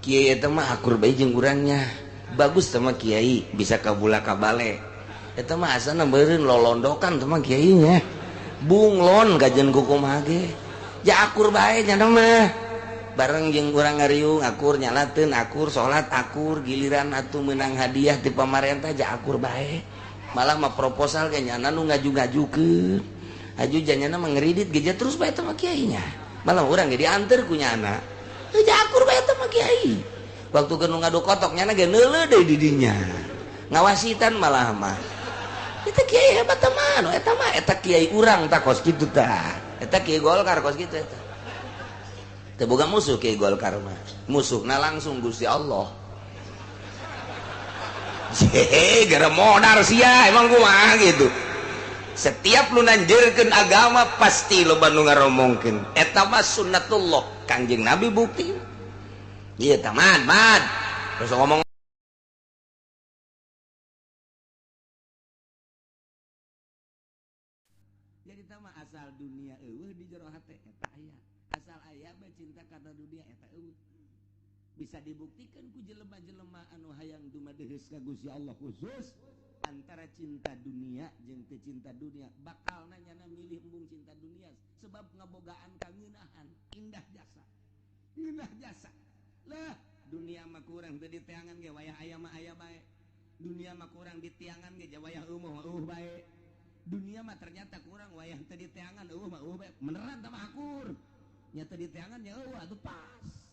kiai eta mah akur bae jeung urangnya bagus teh mah kiai bisa kabula kabale eta mah asana meureun lolondokan teh mah kiai nya bunglon kajen kukumaha ge ja akur bae nya mah bareng jeung urang ngariung akur nyalateun akur salat akur giliran atuh meunang hadiah ti pamarentah ja akur bae malah mah proposal ge nyana nu ngaju-ngajukeun aju janyana mah ngeridit geja terus bae teh mah kiai nya malah urang ge dianter ku nyana ja akur bae teh mah kiai waktu keur nu ngadu kotok nyana ge neuleuh deui di dinya ngawasitan malah mah eta kiai hebat teh mah eta kiai urang tah kos kitu tah eta kiai Golkar kos kitu eta teu boga musuh kiai Golkar mah musuhna langsung Gusti Allah gara modal sia emang kumaha gitu setiap lu nanjeurkeun agama pasti loba nu ngaromongkeun eta mah sunnatullah Kangjeng Nabi bukti ieu tah mad terus ngomong jadi tah mah asal dunia eueuh di jero hate eta aya asal aya bae cinta karena dunia eta eueuh bisa dibuktikan ku jelema-jelema anu hayang dumadeheus ka Gusti Allah khusus antara cinta dunia jeung teu cinta dunia bakal nanyana milih embung cinta dunia sebab ngabogaan kangeunahan indah jasa lah dunia mah kurang teu diteangan ge wayah aya mah aya bae dunia mah kurang ditiangan ge wayah eueuh bae dunia mah ternyata kurang wayah teu diteangan mah bae meneran tah mah akur nya teu diteangan nya atuh pas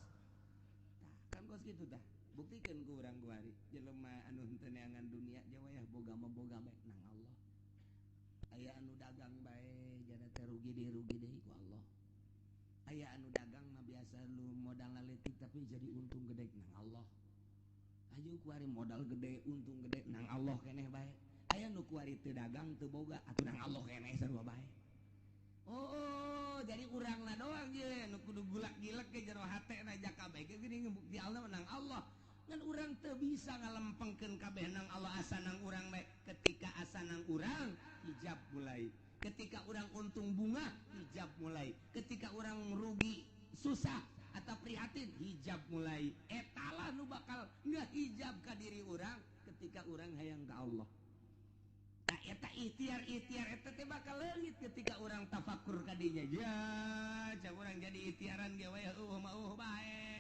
kos gitu dah buktikan ku urang kuari jelema anu henteu neangan dunia jawayah boga mah boga bae nang Allah aya anu dagang bae jana teh rugi deui ku Allah aya anu dagang mah biasa lu modal leutik tapi jadi untung gede nang Allah aju kuari modal gede untung gede nang Allah keneh bae aya nu kuari teu dagang teu boga atuh nang Allah keneh sarua bae oh jadi urang na doang ye nu kudu gulak-gilek ke jero hate na kabeh ge geuning ngebuktialna menang Allah ngan urang teu bisa ngalempengkeun kabeh nang Allah asa nang urang bae ketika asa nang urang hijab mulai ketika urang untung bunga hijab mulai ketika urang rugi susah atau prihatin hijab mulai etalah nu bakal nggak hijab ka diri urang ketika urang hayang ka Allah. Nah, eta ikhtiar eta teh bakal leungit ketika orang tafakur kadinya. Ya, cak urang jadi ikhtiaran ge we bae.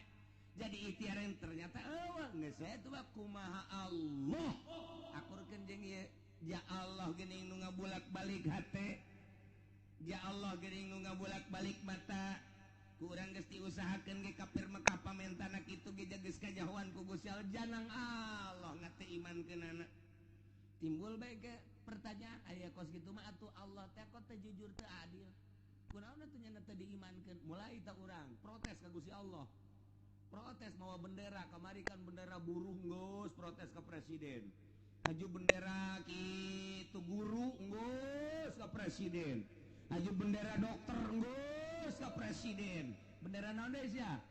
Jadi ikhtiaran ternyata eueuh geus we teh kumaha Allah. Akurkeun jeung ieu ya Allah geuning nu ngabulak-balik hate. Ya Allah geuning nu ngabulak-balik mata. Ku urang geus diusahakeun ge kafir Mekah pamentana kitu ge geus kajauhan ku Gusti Allah janang Allah ngate imankeunana. Timbul baik ke pertanyaan aya kos gitu mah atuh Allah teh kok teu jujur teu adil kunaon atuh nya teu diimankeun mulai ta urang protes ka Gusti Allah protes mawa bendera kamari kan bendera buruh geus protes ka presiden aju bendera kitu guru geus ka presiden aju bendera dokter geus ka presiden bendera naon deui sia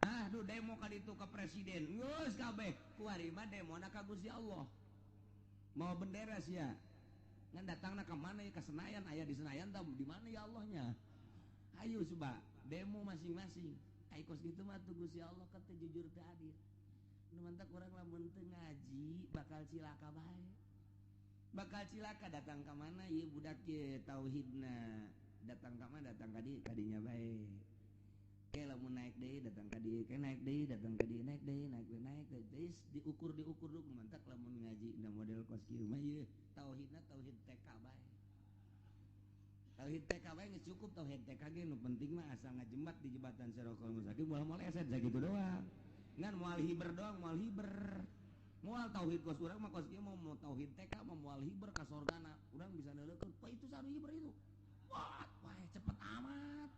aduh demo ka ditu ka presiden geus kabeh kuari mah demona ka Gusti Allah mau bendera sih ya ngan datangna ke mana ya ke Senayan aya di Senayan tahu di mana ya Allahnya ayo coba demo masing-masing ayo kos gitu mah tuh Gusti Allah kata jujur teu adil nu mantak urang lamun teu ngaji bakal cilaka bae bakal cilaka datang ke mana ieu budak ye tauhidna datang ka mana datang ka dieu kadinya bae lamun naik deui datang ka dieu naik deui datang ka dieu naik deui naik diukur dulu mantak lamun ngaji da model kos kieu mah ieu tauhidna tauhid TK bae tauhid TK bae geus cukup tauhid TK ge nu penting mah asal ngajembat di jembatan Siratal Mustaqim moal maleset sakitu doang ngan moal hiber doang moal tauhid kos urang mah kos kieu mau tauhid TK mah moal hiber ka sorgana urang bisa neulekeun pa itu sanu hiber itu wah cepet amat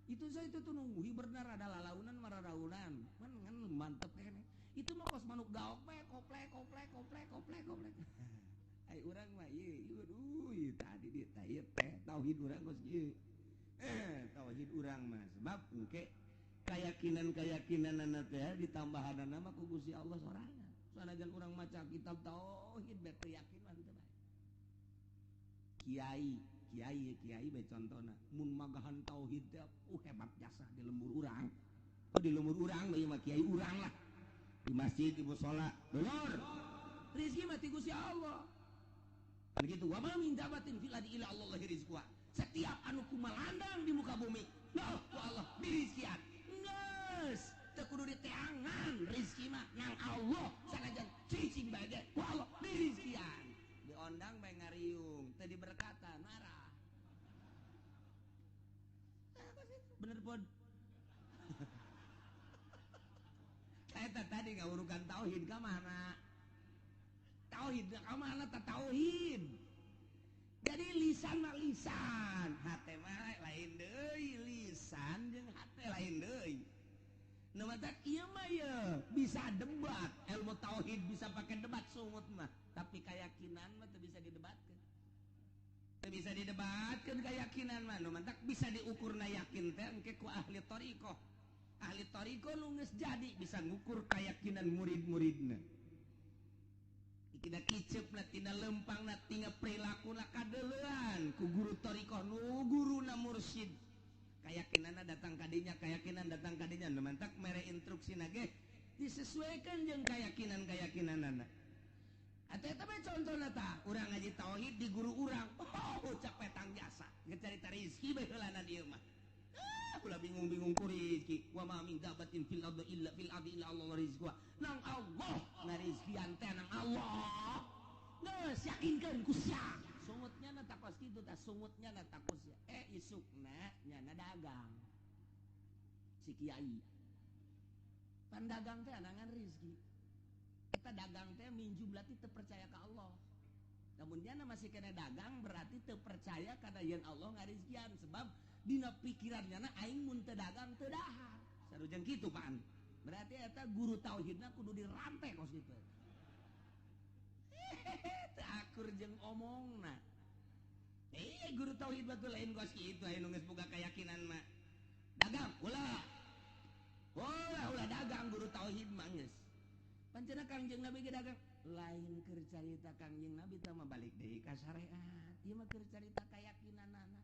itu tuh nunggu hiberna rada lalaunan mararaunan kan mantep kene itu mah kos manuk gaok bae koplek ai urang mah ieu tadi di teh tauhid urang kos ieu tauhid urang mah sebab engke keyakinan teh ditambahanna mah ku Gusti Allah sorangan sanajan urang maca kitab tauhid bae teu yakin mah teu bae kiai bae contona mun magahan tauhid teh hebat jasa di lembur urang di lembur urang bae mah kiai urang lah di masjid di mushola bener rezeki mah ti Gusti Allah kan kitu wa ma min dabatin fil ardi illa Allah rizquha setiap anu kumalandang di muka bumi lah ku Allah dirizkian geus teu kudu diteangan rezeki mah nang Allah sanajan cicing bae ge ku Allah dirizkian diondang bae ngariung teu diberkatan marah bener pun eta tadi ngaurukan tauhid ka mana tauhid ka mana ta tauhid jadi lisan mah lisan hate mah lain deui lisan jeung hate lain deui nu mata ieu mah ye bisa debat ilmu tauhid bisa pakai debat sungut mah tapi keyakinan mah teu bisa didebatkeun teu bisa didebatkeun keyakinan mah nu mantak bisa diukurna yakin teh engke ku ahli thariqah nu geus jadi bisa ngukur keyakinan murid-muridna tina kiceupna tina lempangna tina prilakuna kadeuleuan ku guru thariqah nu guruna mursyid keyakinanna datang kadinya nu mantak mere instruksina ge disesuaikan jeung keyakinanana atuh eta mah contona tah urang ngaji tauhid di guru urang ucap petang jasa ngecarita rezeki bae heulana dieu mah ulah bingung-bingung ku rezeki wa ma min dabatin fil ardi illa Allah rizquha nang Allah ngarizkian teh nang Allah geus yakinkeun ku sia sungutnya na takos kitu tah sungutnya na takos ya isukna nyana dagang si kiai pan dagang teh anangan rezeki eta dagang teh minju berarti teu percaya ka Allah namun nyana masih kena dagang berarti teu percaya kana yen Allah ngarizkian sebab dina pikirannya na aing mun teu dagang teu dahar sarujeng kitu pan berarti eta guru tauhidna kudu dirampe kos kitu teu akur jeung omongna guru tauhid betul lain kos kitu aya nu geus boga keyakinan mah dagang ulah dagang guru tauhid mah geus pancena Kangjeng Nabi ge dagang lain keur carita Kangjeng Nabi teh mah balik deui ka syariat ieu mah keur carita keyakinanana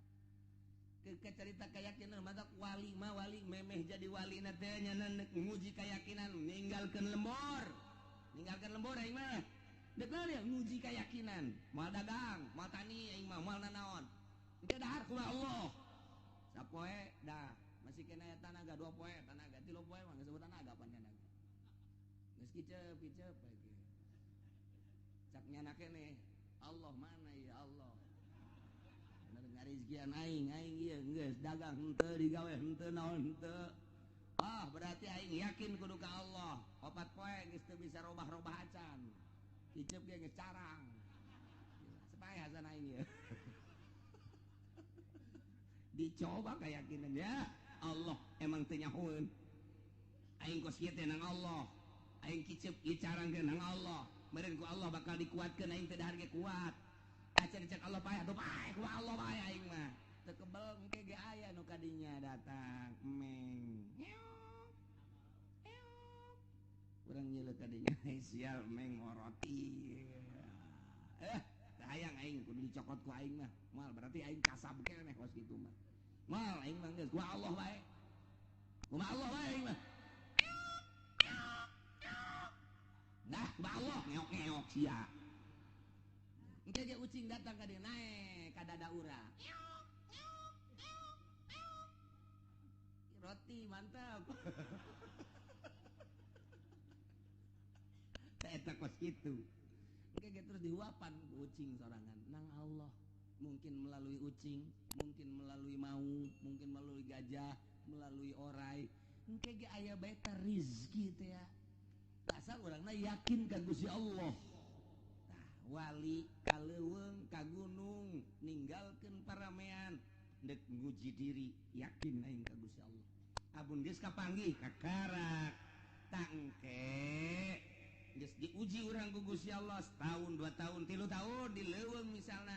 keur carita keyakinan mah wali memeh jadi wali na teh nya nguji keyakinan ninggalkeun lembor aing mah dek ya nguji keyakinan moal dagang moal tani aing mah moal nanaon engke dahar ku Allah sapoe dah masih kena tanaga 2 poe tanaga 3 poe mah geus sebut tanaga pan tanaga geus kicep lagi cak nyana keneh Allah mana ya Allah ngarizkian aing ieu geus dagang henteu digawe henteu naon henteu berarti aing yakin kudu ka Allah 4 poe geus teu bisa robah-robah acan kicep ge geus carang supaya hasan aing ya dicoba keyakinannya Allah emang teu nyahoeun aing kos kieu teh nang Allah aing kicep ieu carang ge nang Allah meureun ku Allah bakal dikuatkeun aing teh dahar ge kuat acan cek Allah paeh atuh paeh ku Allah paeh aing mah teu kebel engke ge aya nu kadinya datang emeng urang nyeuleuk kadinya sial meng ngoroti hayang aing kudu dicokot ku aing mah moal berarti aing kasab keneh kos kitu mah moal aing mah geus ku Allah bae kumaha Allah bae aing mah nah ku Allah ngeok-ngeok sia engke ge ucing datang ka dieu nae ka dada urang roti mantap eta kos kitu engke terus dihuapan ku ucing sorangan nang Allah mungkin melalui ucing mungkin melalui maung mungkin melalui gajah melalui orai engke ge aya bae teh rezeki teh ya asal urangna yakin ka Gusti Allah tah wali ka leuweung ka gunung ninggalkeun paramean dek nguji diri yakin aing ka Gusti Allah abun geus kapanggih ka karak tangke geus diuji urang ku Gusti Allah setahun 2 tahun 3 tahun di leuweung misalna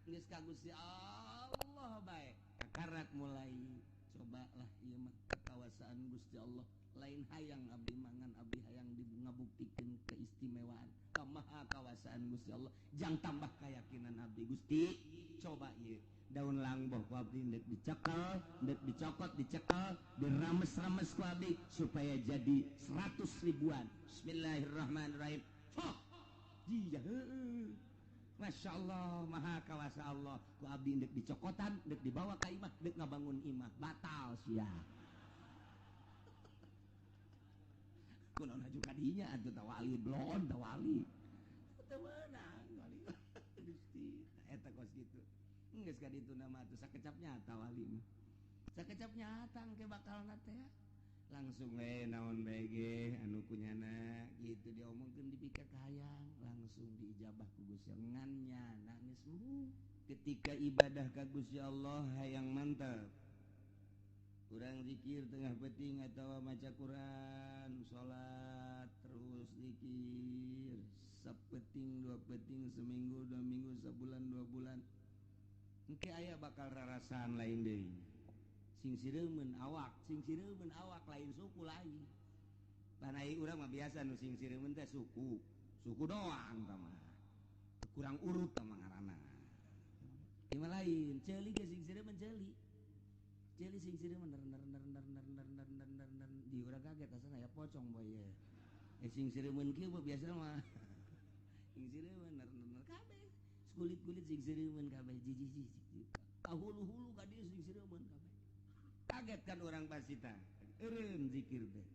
geus ka Gusti Allah bae kakarak mulai cobalah ieu mah kekuasaan Gusti Allah lain hayang abdi mangan abdi hayang ngabuktikeun keistimewaan kamaha kawasaan Gusti Allah jang tambah keyakinan abdi Gusti coba ieu daun langboh ku abdi dek dicekel dek dicokot dicekel dirames-rames ku abdi supaya jadi 100 ribuan bismillahirrahmanirrahim dia Masya Allah maha kawasa Allah ku abdi dek dicokotan dek dibawa ka imah dek ngabangun imah batal sia kunaon juga dinya atuh tawali blon tawali teu meunang wali Gusti eta kos kitu geus ka ditu nama atuh sakecap nyata wali mah sakecap nyata engke bakalna teh langsung naon bae ge anu kunyana kitu diomongkeun dipikir ka hayang langsung diijabah ku Gusti Allah ngan nyana geus sembuh ketika ibadah ka Gusti Allah hayang mantap urang zikir tengah penting atau maca Quran salat terus zikir sapeting 2 peting seminggu 2 minggu sebulan 2 bulan engke aya bakal rarasaan lain deui sing sireumeuun awak lain suku lain pan ai urang mah biasa nu sing sireumeuun teh suku doang tah mah kurang urut tah mah ngaranna ieu mah lain ceuli ge sing sireumeuun ceuli sing sireumeuun di urang kaget asana aya pocong boy ye sing sireumeuun kieu biasa mah sing sireumeuun kabeh kulit-kulit sing sireumeuun kabeh jiji kahulu-hulu ka dieu sing sireumeuun kabeh kaget kan orang pasita eureun zikir teh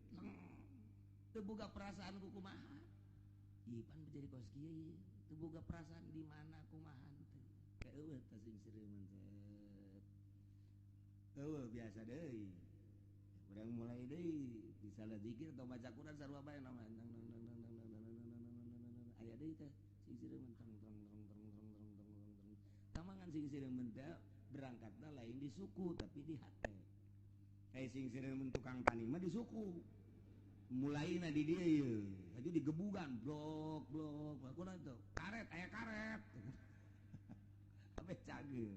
teu boga perasaan ku kumaha ieu pan jadi kos kieu teu boga perasaan di mana kumaha teh eueuh tah sing sireumeuun teh eueuh biasa deui urang mulai deui misalna zikir atau baca Quran sarua bae nama aya deui teh sing sireumeuun tamangan sing sireumeuun teh berangkatna lain di suku tapi di hate sing sireumeuun tukang tani mah di suku mulaina di dieu ye aju digebugan blok kunaon itu karet aya karet apa cager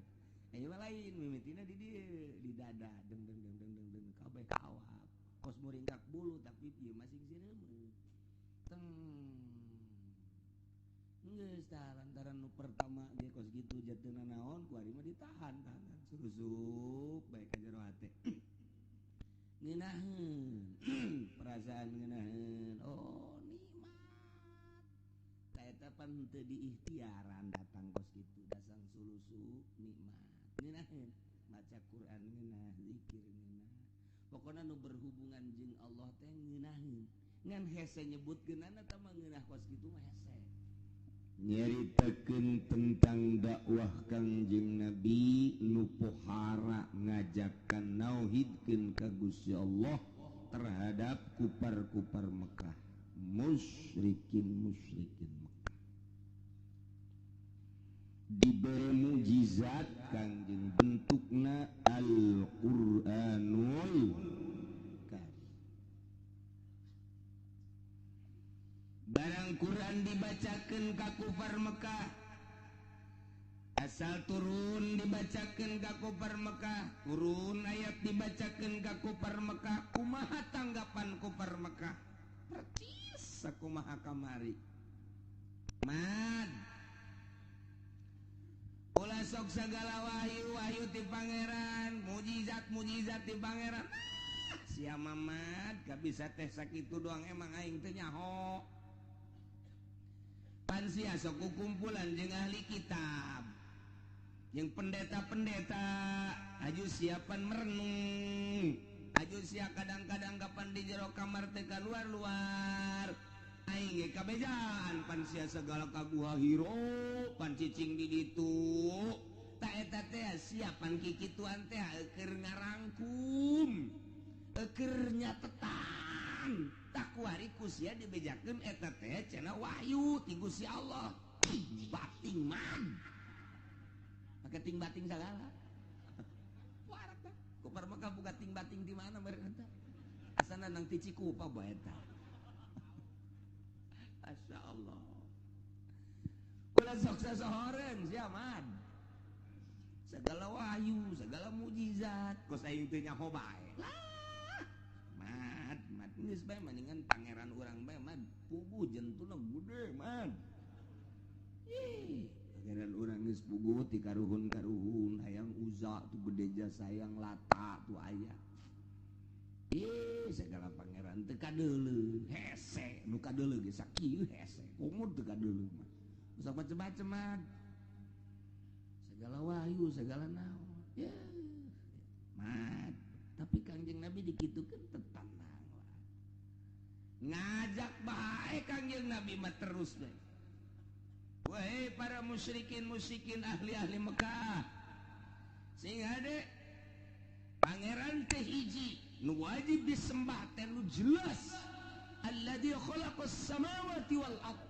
lain mimitina di dia di dada deng deng deng deng deng deng kabeh kawak kos muringkak bulu tapi pieu masih sireumeut teng geus tah lantaran nu pertama ge kos gitu jateuna naon ku ari mah ditahan tahanan surusup bae ka jero hate ngeunaheun perasaan ngeunaheun oh nikmat eta pan teu diikhtiaran datang kos kitu dasang sulusup nikmat ngeunaheun maca Quran ngeunah zikir ngeunah pokona nu berhubungan jeung Allah teh ngeunaheun ngan hese nyebutkeunana tah mah ngeunah kos kitu mah hese nyaritakeun tentang dakwah Kangjeng Nabi nu pohara ngajakan nauhidkeun ka Gusti Allah terhadap kupar-kupar Mekah musyrikin Mekah diberi mujizat Kangjeng bentukna Al-Qur'anul Karim barang Quran dibacakeun ka kufar Mekah asal turun dibacakeun ka kufar Mekah turun ayat dibacakeun ka kufar Mekah kumaha tanggapan kufar Mekah percis sakumaha kamari mad ulah sok sagala wahyu ti pangeran mujizat ti pangeran sia Mamad gak bisa teh sakitu doang emang aing teh nyaho pan sia sok kumpulan jeung ahli kitab jeung pendeta-pendeta aju siapan merenung aju sia kadang-kadang kapan di jero kamar teh keluar-luar aing ge kabejaan pan sia segala kaguha hiro pan cicing di ditu ta eta teh siapan kikituan teh keur ngarangkum keur nyatetan tak kuari ku sia dibejakeun eta teh cenah wahyu ti Gusti Allah bating man make ting bating sagala warak tah kupar Mekah buka ting bating di mana mereka eta asana nang ti Cikupa bae eta Masya Allah ulah sok sasohoreun sia man segala wahyu segala mujizat kos aing teu nyaho bae mad geus bae mendingan pangeran urang bae mad puguh jentuna gude mad pangeran urang geus puguh ti karuhun-karuhun hayang Uza tu gede jasa hayang Lata tu aya segala pangeran teu kadeuleuh hese nu kadeuleuh ge sakieu hese komo teu kadeuleuh mah usah macem-macem mad segala wahyu segala naon mad tapi Kangjeng Nabi dikitukeun tetandang ngajak bae Kangjeng Nabi mah terus bae wahai para musyrikin ahli-ahli Mekah sing hade pangeran teh hiji nu wajib disembah teh nu jelas alladzi khalaqas samawati wal ard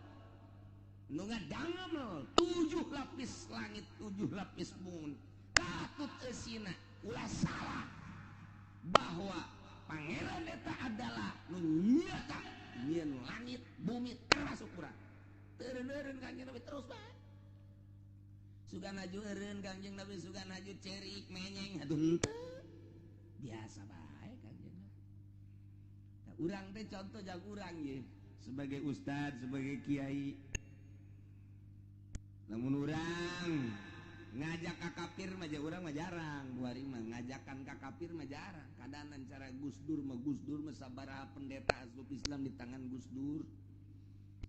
nu ngadangel 7 lapis langit 7 lapis bumi katut eusina ulah salah bahwa pangeran eta adalah nu nyata nyieun langit bumi termasuk urang teureun Kangjeng Nabi terus bae sugan aju eureun Kangjeng Nabi sugan aju cerik menyeng atuh henteu biasa bae Kangjeng Nabi nah, urang teh contoh jak urang ye sebagai ustad sebagai kiai namun urang ngajak ka kafir mah urang mah jarang buari mah ngajakan ka kafir mah jarang kadanan cara Gus Dur mah sabaraha pendeta asup Islam di tangan Gus Dur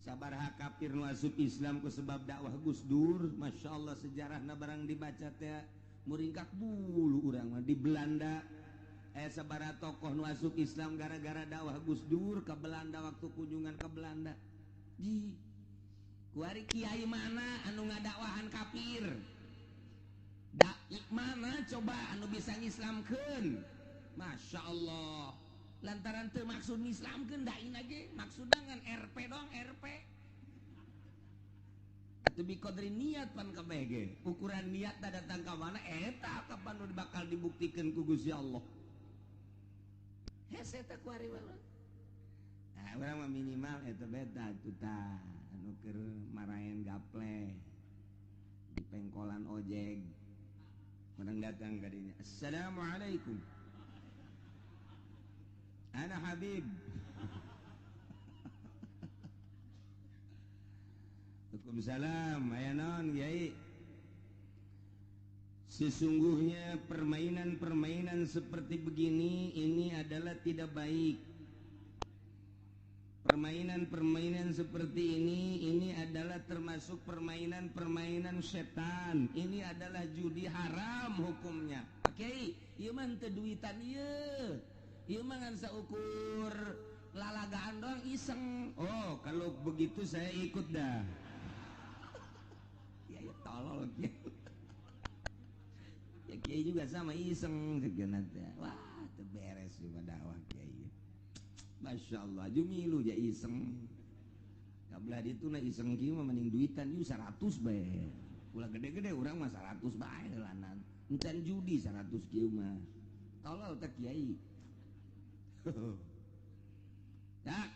sabaraha kafir nu asup Islam ku sebab dakwah Gus Dur masyaallah sejarahna barang dibaca teh muringkak bulu urang mah di Belanda sabaraha tokoh nu asup Islam gara-gara dakwah Gus Dur ke Belanda waktu kunjungan ke Belanda di kuari kiai mana anu ngadakwahan kafir dai mana coba anu bisa ngislamkeun Masya Allah lantaran teu maksud ngislamkeun dai ge maksud dengan RP dong RP atuh biqadri niat pan kabeh ge ukuran niat datang ka mana eta kapan nu bakal dibuktikeun ku Gusti Allah hese teh kuari bae nah urang mah minimal eta beta atuh tah anu keur marahen gaple di pengkolan ojek menang datang kadinya assalamualaikum ana Habib Waalaikumsalam aya naon Kiai sesungguhnya permainan-permainan seperti begini ini adalah tidak baik. Permainan-permainan seperti ini adalah termasuk permainan-permainan setan. Ini adalah judi haram hukumnya. Oke, ieu mah teu duitan ieu. Ieu mah ngan saukur lalagaan doang iseng. Oh, kalau begitu saya ikut dah. Ya tolol. Ya Kiai juga sama iseng segenat. Wah, teu beres juga dakwah Kiai. Masya Allah, jumilu ja iseng. Kabelah itu na iseng kieu mah mending duitan ieu 100 bae. Ulah gede-gede urang mah 100 bae heulanan. Encan judi 100 kieu mah. Tolol teh Kiai. Ya,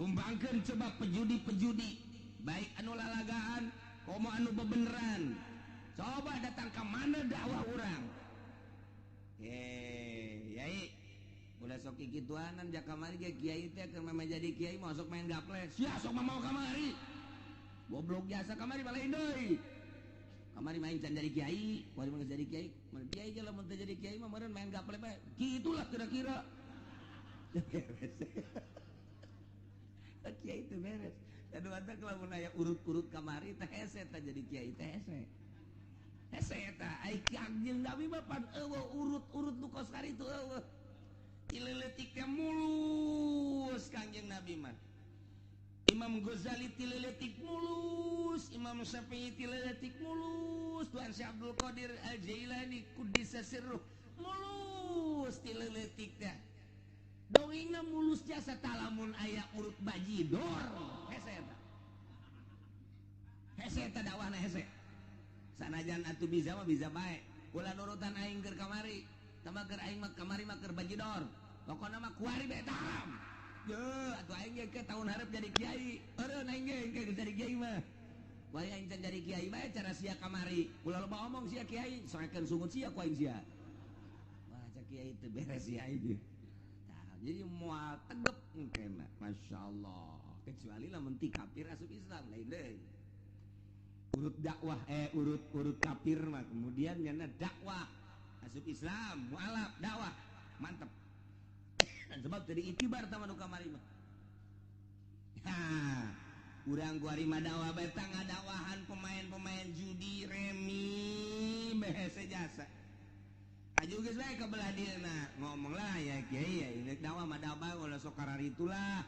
tumbangkeun coba pejudi-pejudi, baik anu lalagaan, komo anu bebeneran. Coba datang ke mana dakwah urang. Yai ulah sok kikituanan jak kamari ge kiai teh keur mah jadi kiai masuk main gaple. Sia sok mau kamari. Goblok jasa kamari balain deui. Kamari main can jadi kiai, bari mah jadi kiai. Mun kiai ge lamun teu jadi kiai mah meureun main gaple bae. Kitulah kira-kira. Kiai teh beres. Kadua teh lamun aya urut-urut kamari teh hese teh jadi kiai teh hese. Hese teh ai kangjeng Nabi mah pan eueuh urut-urut nu kos kari tu eueuh. Tileletiknya mulus kangjeng Nabi mah. Imam Ghazali tileletik mulus, Imam Syafi'i tileletik mulus, Tuan Syekh Abdul Qadir Al-Jailani Quddisa Sirruh mulus tileletiknya. Dongengna mulus jasa talamun aya urut bajidor. Hese eta. Hese eta dakwahna hese. Sanajan atuh bisa mah bisa bae. Ulah nurutan aing keur kamari. Tama keur aing mah kamari mah keur bajidor. Pokona mah kuari bae taram. Ye, atuh aing ge tahun hareup jadi kiai. Eureun aing ge jadi kiai mah. Wai aing can jadi kiai bae cara sia kamari. Ulah loba omong sia kiai, soekeun sungut sia ku aing sia. Wah, cak kiai teu beres sia aing. Nah, jadi moal tegep engkena. Masyaallah. Kecuali lamun ti kafir asup Islam lain deui. Urut dakwah urut kafir mah kemudian nyana dakwah asup Islam mualaf dakwah mantep. Sebab tadi itibar sama nu kamari mah. Urang kuari mah dakwah betang ngadakwahan pemain-pemain judi remi behese jasa. Aju geus bae ka belah dieuna ngomong lah ya kiai ya ini dakwah mah dakwah ulah sok kararitulah.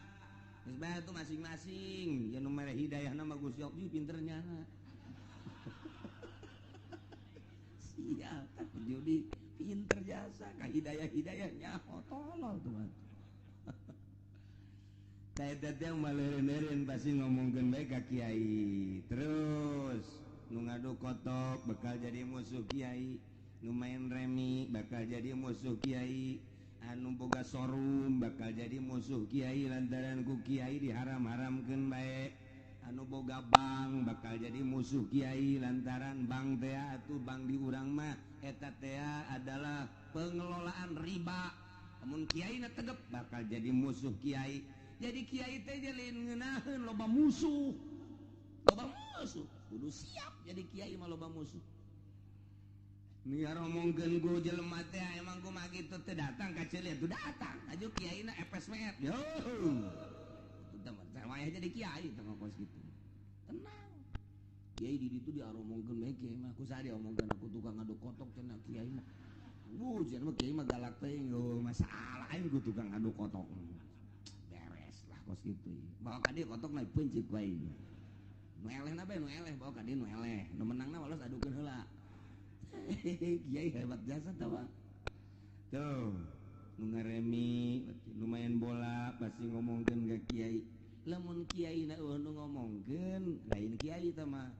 Geus bae tuh masing-masing ya nu mere hidayahna mah Gusti Allah pinternya. Siap judi pinter jasa ka hidayah-hidayahnya tolol tuh mah. Eta teh maleureun-eureun pasti ngomongkeun bae ka kiai. Terus nu ngadu kotok bakal jadi musuh kiai, nu main remi bakal jadi musuh kiai, anu boga sorum bakal jadi musuh kiai lantaran ku kiai diharam-haramkeun bae. Anu boga bank bakal jadi musuh kiai lantaran bank teh atuh bank di urang mah eta teh adalah pengelolaan riba. Namun kiai na tegep bakal jadi musuh kiai. Jadi kiai teh jalin ngeunaheun loba musuh. Loba musuh. Kudu siap jadi kiai mah loba musuh. Niar ngomongkeun ku jelema teh emang kumaha kitu teh datang ka ceuleuh tuh datang. Aju kiaina FSMR. Yo. Wayah jadi kiai tengah kos gitu. Tenang. Kiai di ditu diaromongkeun bae kiai mah. Ku saha diomongkeun aku tukang ngadu kotok cenah kiai mah. Cenah mah kiai mah galak teuing masalah aing ku tukang ngadu kotok. Beres lah kos kitu. Bawa ka dieu kotok naik peuncik wae. Nu elehna bae nu eleh bawa ka dieu nu eleh. Nu menangna walos adukeun heula. Kiai hebat jasa tah Bang. Tuh, nu ngaremi, nu main bola pasti ngomongkeun ka kiai. Lamun kiai na nu ngomongkeun lain kiai teh mah.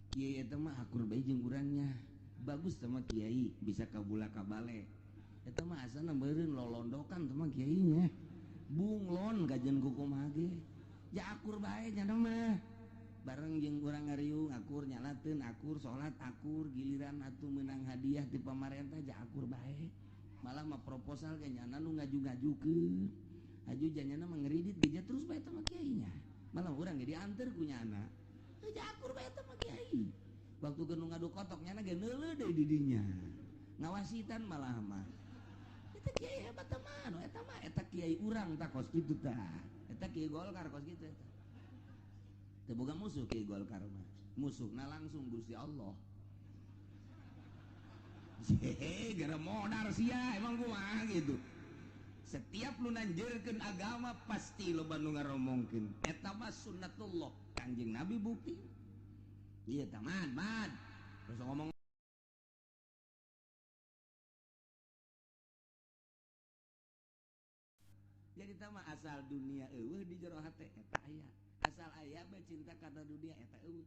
Kiai eta mah akur bae jeung urangnya. Bagus teh mah kiai bisa kabula kabale. Eta mah asana meureun lolondokan teh mah kiainya. Bunglon kajen ku kumaha ge. Ja akur bae nya mah. bareng jeung urang ngariung akur nyalateun akur salat akur giliran atuh menang hadiah ti pamarentah ja akur bae malah mah proposal ge nyana nu ngaju-ngajukeun aju janyana mah ngeuridit geus terus bae teh mah kiainya malah urang ge dianter ku nyana ja akur bae teh mah kiai waktu geus nu ngadu kotok nyana ge neuleuh deui di dinya ngawasitan malah mah eta kiai hebat teh mah nu eta kiai urang tah kos kitu tah eta kiai Golkar kos kitu eta teu boga musuh kiai Golkar mah musuhna langsung Gusti Allah gara modal sia emang kumaha gitu setiap lu nanjeurkeun agama pasti loba nu ngaromongkeun eta mah sunnatullah Kanjeng Nabi bukti ieu tah mad terus ngomong jadi tama asal dunia eueuh di jero hate eta aya asal aya bae cinta karena dunia eta eueuh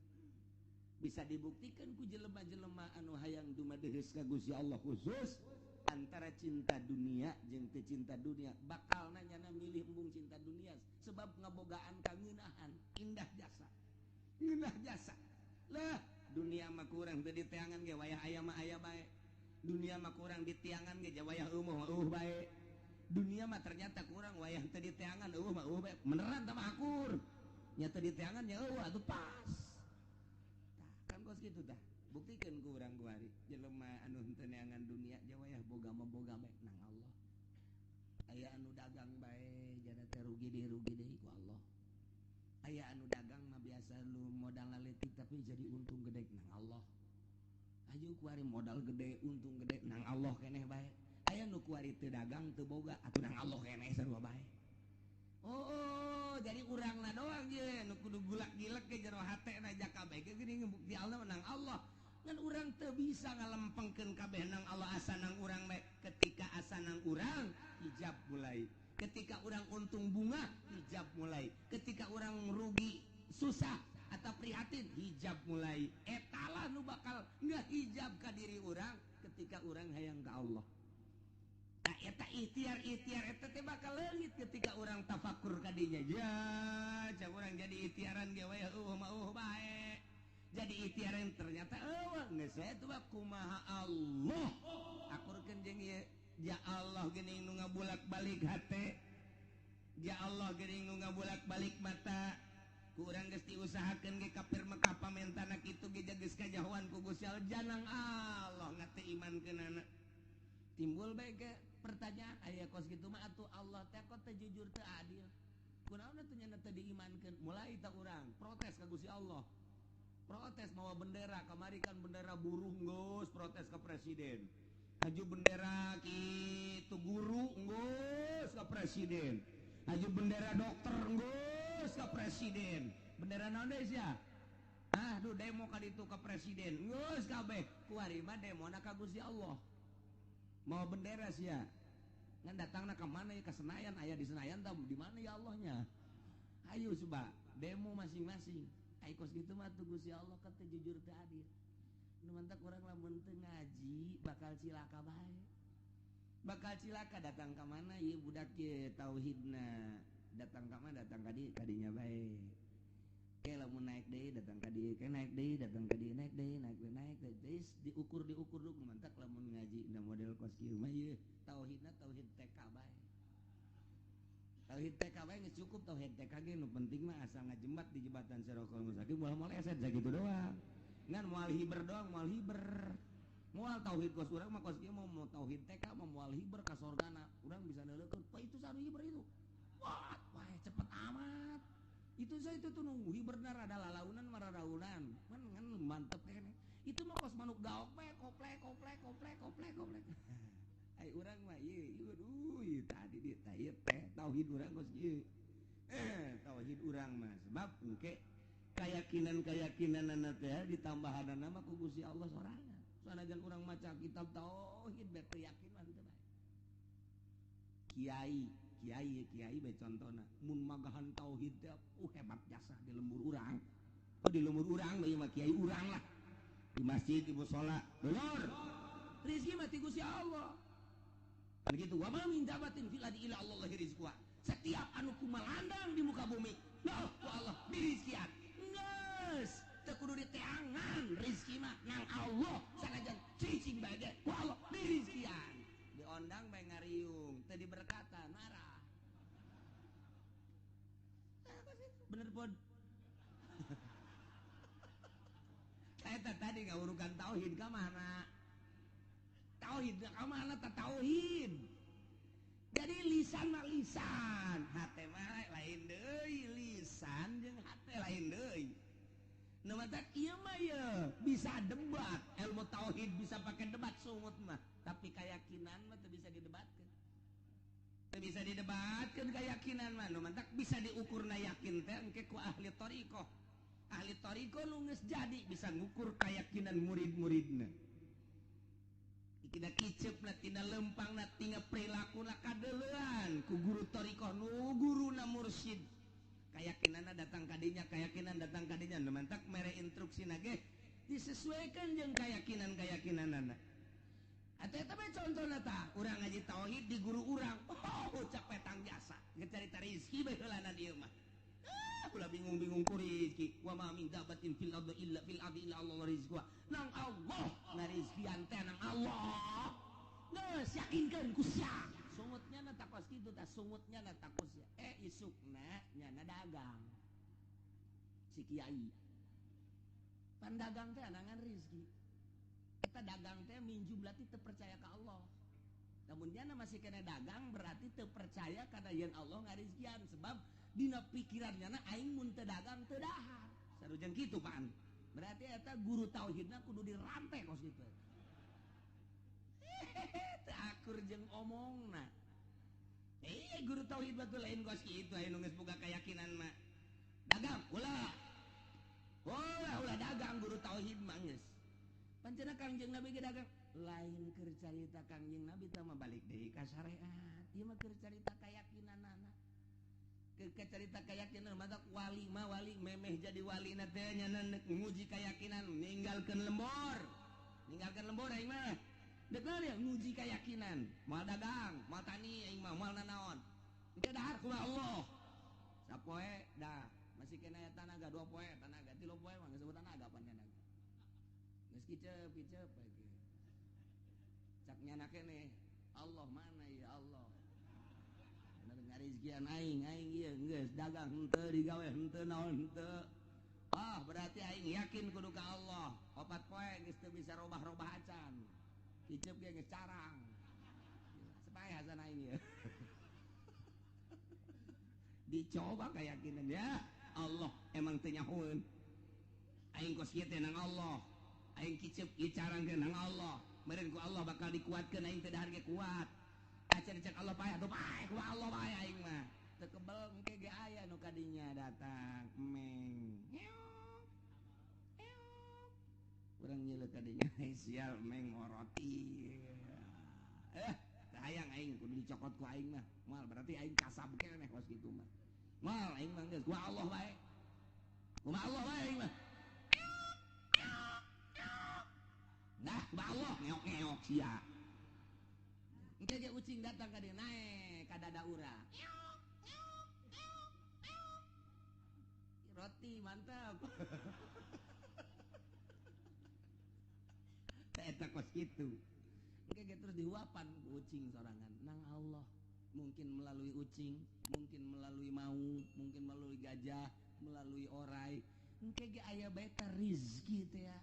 bisa dibuktikan ku jelema-jelema anu hayang dumadeheus ka Gusti Allah khusus antara cinta dunia jeung teu cinta dunia bakal nanyana milih embung cinta dunia sebab ngabogaan kangeunahan indah jasa lah dunia mah kurang teu diteangan ge wayah aya mah aya bae dunia mah kurang ditiangan ge wayah eueuh bae dunia mah ternyata kurang wayah teu diteangan eueuh mah eueuh bae beneran tah mah akur nya teu diteangan nya eueuh atuh pas tah kan kos kitu tah buktikeun ku urang kuari jelema anu teu neangan dunia ja wayah boga mah boga bae nang Allah aya anu dagang bae jana teh rugi deui ku Allah aya anu dagang mah biasa lu modal leutik tapi jadi untung gede nang Allah aju kuari modal gede untung gede nang Allah keneh bae aya nu kuari teu dagang teu boga atuh nang Allah keneh sarua bae oh jadi urangna doang ye nu kudu gulak-gilek ke jero hatena ja kabeh ge geuning bukti Allah nang Allah ngan urang teu bisa ngalempengkeun kabeh nang Allah asa nang urang bae ketika asa nang urang hijab mulai ketika urang untung bunga hijab mulai ketika urang merugi susah atau prihatin hijab mulai etalah nu bakal ngahijab ka diri urang ketika urang hayang ka Allah nah eta ikhtiar eta teh bakal leungit ketika urang tafakur ka dinya ya cak urang jadi ikhtiaran ge we mah bae jadi ikhtiaran ternyata eueuh geus eta mah kumaha Allah akurkeun jeung ieu ya Allah geuning nu ngabulak-balik hate ya Allah geuning nu ngabulak-balik mata ku urang geus diusahakeun ge kafir Mekah pamentana kitu ge geus kajahoan ku Gusti Allah janang Allah ngate imankeunana timbul bae ke pertanyaan aya kos kitu mah atuh Allah teh kok teu jujur teu adil kunaon atuh nya teu diimankeun mulai tah urang protes ka Gusti Allah protes mawa bendera kamari kan bendera buruh geus protes ka presiden aju bendera kitu guru geus ka presiden aju bendera dokter geus ka presiden bendera naon deui sia aduh demo ka ditu ka presiden geus kabeh kuari mah demona ka Gusti Allah mau bendera sia ngan datangna ka mana ya ka Senayan aya di Senayan tah di mana ya Allahnya ayo coba demo masing-masing ai kos kitu mah tuh Gusti Allah ka teu jujur teu adil nu mantak urang lamun teu ngaji bakal cilaka bae bakal cilaka datang ka mana ieu budak ye tauhidna datang ka mana datang ka dinya bae ke lamun naik deui datang ka dieu ke naik deui datang ka dieu naik deui diukur dulu mantak lamun ngaji na model kos kieu mah ieu tauhidna tauhid TK bae tauhid TK bae geus cukup tauhid TK ge nu penting mah asal ngajembat di jembatan Siratal Mustaqim moal eset sakitu doang ngan moal hiber doang moal tauhid kos urang mah kos kieu mau tauhid TK mah moal hiber ka sorgana urang bisa neuleukeun pa itu sanu hiber itu wah cepet amat itu saya itu tuh nunggu hiberna rada lalaunan mararaunan man ngan mantep kene itu mah kos manuk gaok bae koplek ai urang mah ieu tadi di teh tauhid urang kos ieu tauhid urang mah sebab engke keyakinan teh ditambahanna mah ku Gusti Allah sorangan sanajan urang maca kitab tauhid bae yakin mah teu bae kiai bae contona mun magahan tauhid teh hebat jasa di lembur urang di lembur urang bae mah kiai urang lah di masjid di mushola bener rezeki mah ti Gusti Allah kan gitu wa ma min dabatin fil ardi illa Allah rizquha setiap anu kumalandang di muka bumi ya Allah dirizkian bener pod. Eta tadi ngawurukan tauhid ka mana? Tauhid ka mana ta tauhid? Jadi lisan mah lisan, hate mah lain deui, lisan jeung hate lain deui. Nu mah ieu mah ye bisa debat, ilmu tauhid bisa pakai debat sungut mah, tapi keyakinan mah teu bisa didebatkeun. Teu bisa didebatkeun keyakinan mah, nu mah bisa diukurna yakin teh engke ku ahli thariqah. Ahli thariqah nu geus jadi bisa ngukur keyakinan murid-muridna. Tina kiceupna tina lempangna tina perilakunna kadeuleuan ku guru thariqah nu guruna mursyid. Keyakinanna datang kadinya, keyakinan datang kadinya, nu mantak mere instruksina ge disesuaikan jeung keyakinan-keyakinanna. Atuh eta mah contona tah, urang ngaji tauhid di guru urang, oh capetang jasa, ngecarita rezeki bae heulanan ieu mah. Ulah bingung-bingung ku rezeki. Wa ma min dabatin fil ardi illa Allah rizquha. Nang Allah ngarizkian teh nang Allah. Geus yakinkeun ku sia. Sungutnya na takos kitu tah sungutnya na takos ya. Isukna nyana dagang. Si kiai. Pandagang teh anangan rezeki. Eta dagang teh minju berarti teu percaya ka Allah. Namun nyana masih kena dagang berarti teu percaya kana yen Allah ngarizkian sebab dina pikirannya na aing mun teu dagang teu dahar sarujeng kitu pan berarti eta guru tauhidna kudu dirampe kos kitu teu akur jeung omongna guru tauhid batul lain kos kitu aya nu geus boga keyakinan mah dagang ulah dagang guru tauhid mah geus pancena Kangjeng Nabi ge dagang lain keur carita Kangjeng Nabi teh mah balik deui ka syariat ieu mah keur carita keyakinanna kecerita keyakinan matak wali mah wali memeh jadi wali nate nyana nguji keyakinan ninggalkeun lembor aing mah dek ya nguji keyakinan moal dagang moal tani aing mah moal nanaon engke dahar ku Allah sapoe dah masih kena tanaga 2 poe tanaga 3 poe mah geus sebut tanaga pan tanaga geus kiceup lagi cak nyana keneh Allah mana ya Allah ngarizkian aing ieu geus dagang henteu digawe henteu naon henteu berarti aing yakin kudu ka Allah 4 poe geus teu bisa robah-robah acan kiceup ge geus carang supaya hasan aing ieu dicoba keyakinan ya Allah emang teu nyahoeun aing kos kieu teh nang Allah aing kiceup ieu carang teh nang Allah meureun ku Allah bakal dikuatkeun aing teh dahar ge kuat cek Allah payah tuh payah ku Allah payah aing mah teu kebel engke ge aya nu kadinya datang meng urang nyeuleut kadinya sial meng ngoroti teu hayang aing kudu dicokot ku aing mah moal berarti aing kasab keneh kos kitu mah moal aing mah geus ku Allah bae kumaha Allah bae aing mah nah ku Allah ngeok-ngeok sia engke ge ucing datang ka dieu nae ka dada urang. Roti mantap. Eta kos kitu. Engke ge terus dihuapan ku ucing sorangan nang Allah. Mungkin melalui ucing, mungkin melalui maung, mungkin melalui gajah, melalui orai. Engke ge aya bae teh rezeki teh ya.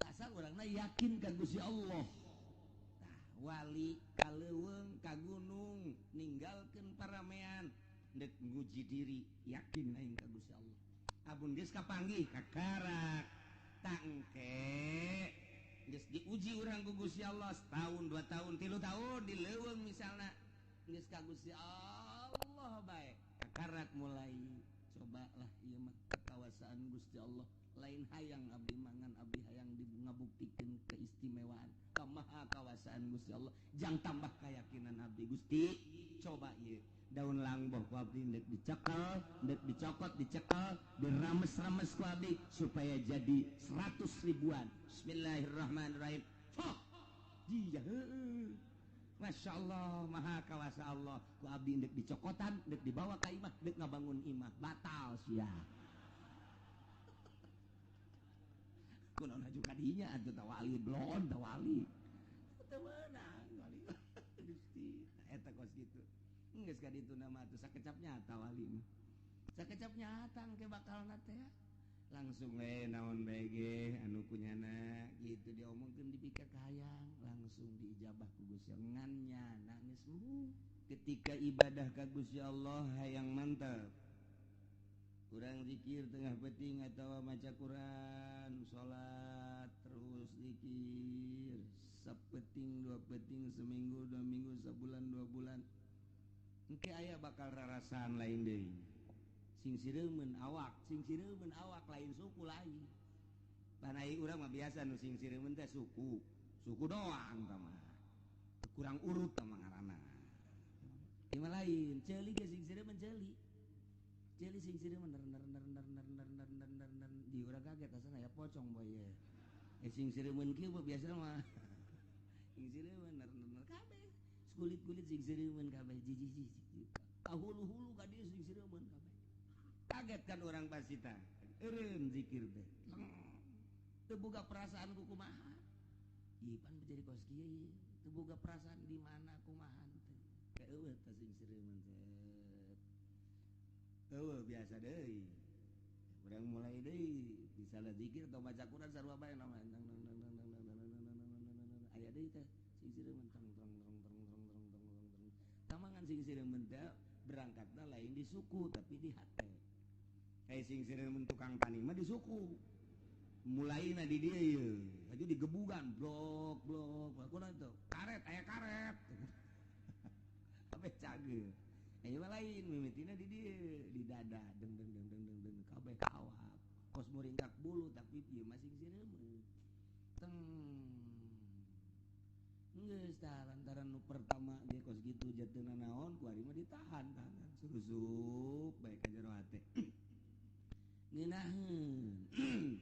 Asal urangna yakin ka Gusti Allah. Wali kaleuweung ka gunung ninggalkeun paramean dek nguji diri yakin aing ka Gusti Allah abun geus kapanggih ka karak tangke geus diuji urang ku Gusti Allah setahun 2 tahun 3 tahun di leuweung misalna geus ka Gusti Allah bae ka karak mulai cobalah ieu mah kekuasaan Gusti Allah lain hayang abdi mangan abdi hayang ngabuktikeun keistimewaan maha kawasaan Gusti Allah jang tambah keyakinan abdi Gusti coba ieu daun langboh ku abdi dek dicekel dek dicokot dicekel dirames-rames ku abdi supaya jadi 100 ribuan bismillahirrahmanirrahim dia Masya Allah maha kawasa Allah ku abdi dek dicokotan dek dibawa ka imah dek ngabangun imah batal sia kunaon haju kadinya atuh tawali blon tawali teu meunang wali Gusti eta kos kitu geus ka ditu nama atuh sakecapnya tawali sakecapnya hatang ke bakal nate ya langsung naon BG anu punyana gitu diomongkeun dipikir ka hayang langsung diijabah ku Gusti Allah ngannya nangis ketika ibadah ka Gusti Allah hayang mantap kurang zikir tengah peting atau maca Quran salat terus zikir sapeting dua peting seminggu 2 minggu sebulan 2 bulan engke aya bakal rarasan lain deui sing sireumeuh awak lain suku lain panai urang mah biasa nu sing sireumeuh teh suku doang tah mah kurang urut tah mah ngaranna ieu mah lain ceuli ge sing sireumeuh ceuli sing sireumeuh di urang kaget asana aya pocong boy ye sing sireumeuh kieu biasa mah sing sireumeuh kabeh kulit-kulit sing sireumeuh kabeh jiji kahulu-hulu ka dieu sing sireumeuh kabeh kaget kan orang pasita eureun zikir teh teu boga perasaan ku kumaha ieu pan jadi kos kieu teu boga perasaan di mana kumaha teh eueuh teh sing sireumeuh teh eueuh biasa deui urang mulai deui bisa zikir atau baca Quran sarua bae nama aya deui teh sing sireumeuh tamangan sing sireumeuh teh berangkatna lain di suku tapi di hate sing sireumeuh tukang tani mah di suku mulaina di dieu ieu aju digebugan blok kunaon tuh karet aya karet kabeh cageut aya mah lain mimitina di dieu di dada deng kabeh kawat kos muringkak bulu tapi ieu mah sing sireumeuh teng geus tah lantaran nu pertama ge kos kitu jateuna naon ku ari mah ditahan surusup bae ka jero hate ngeunaheun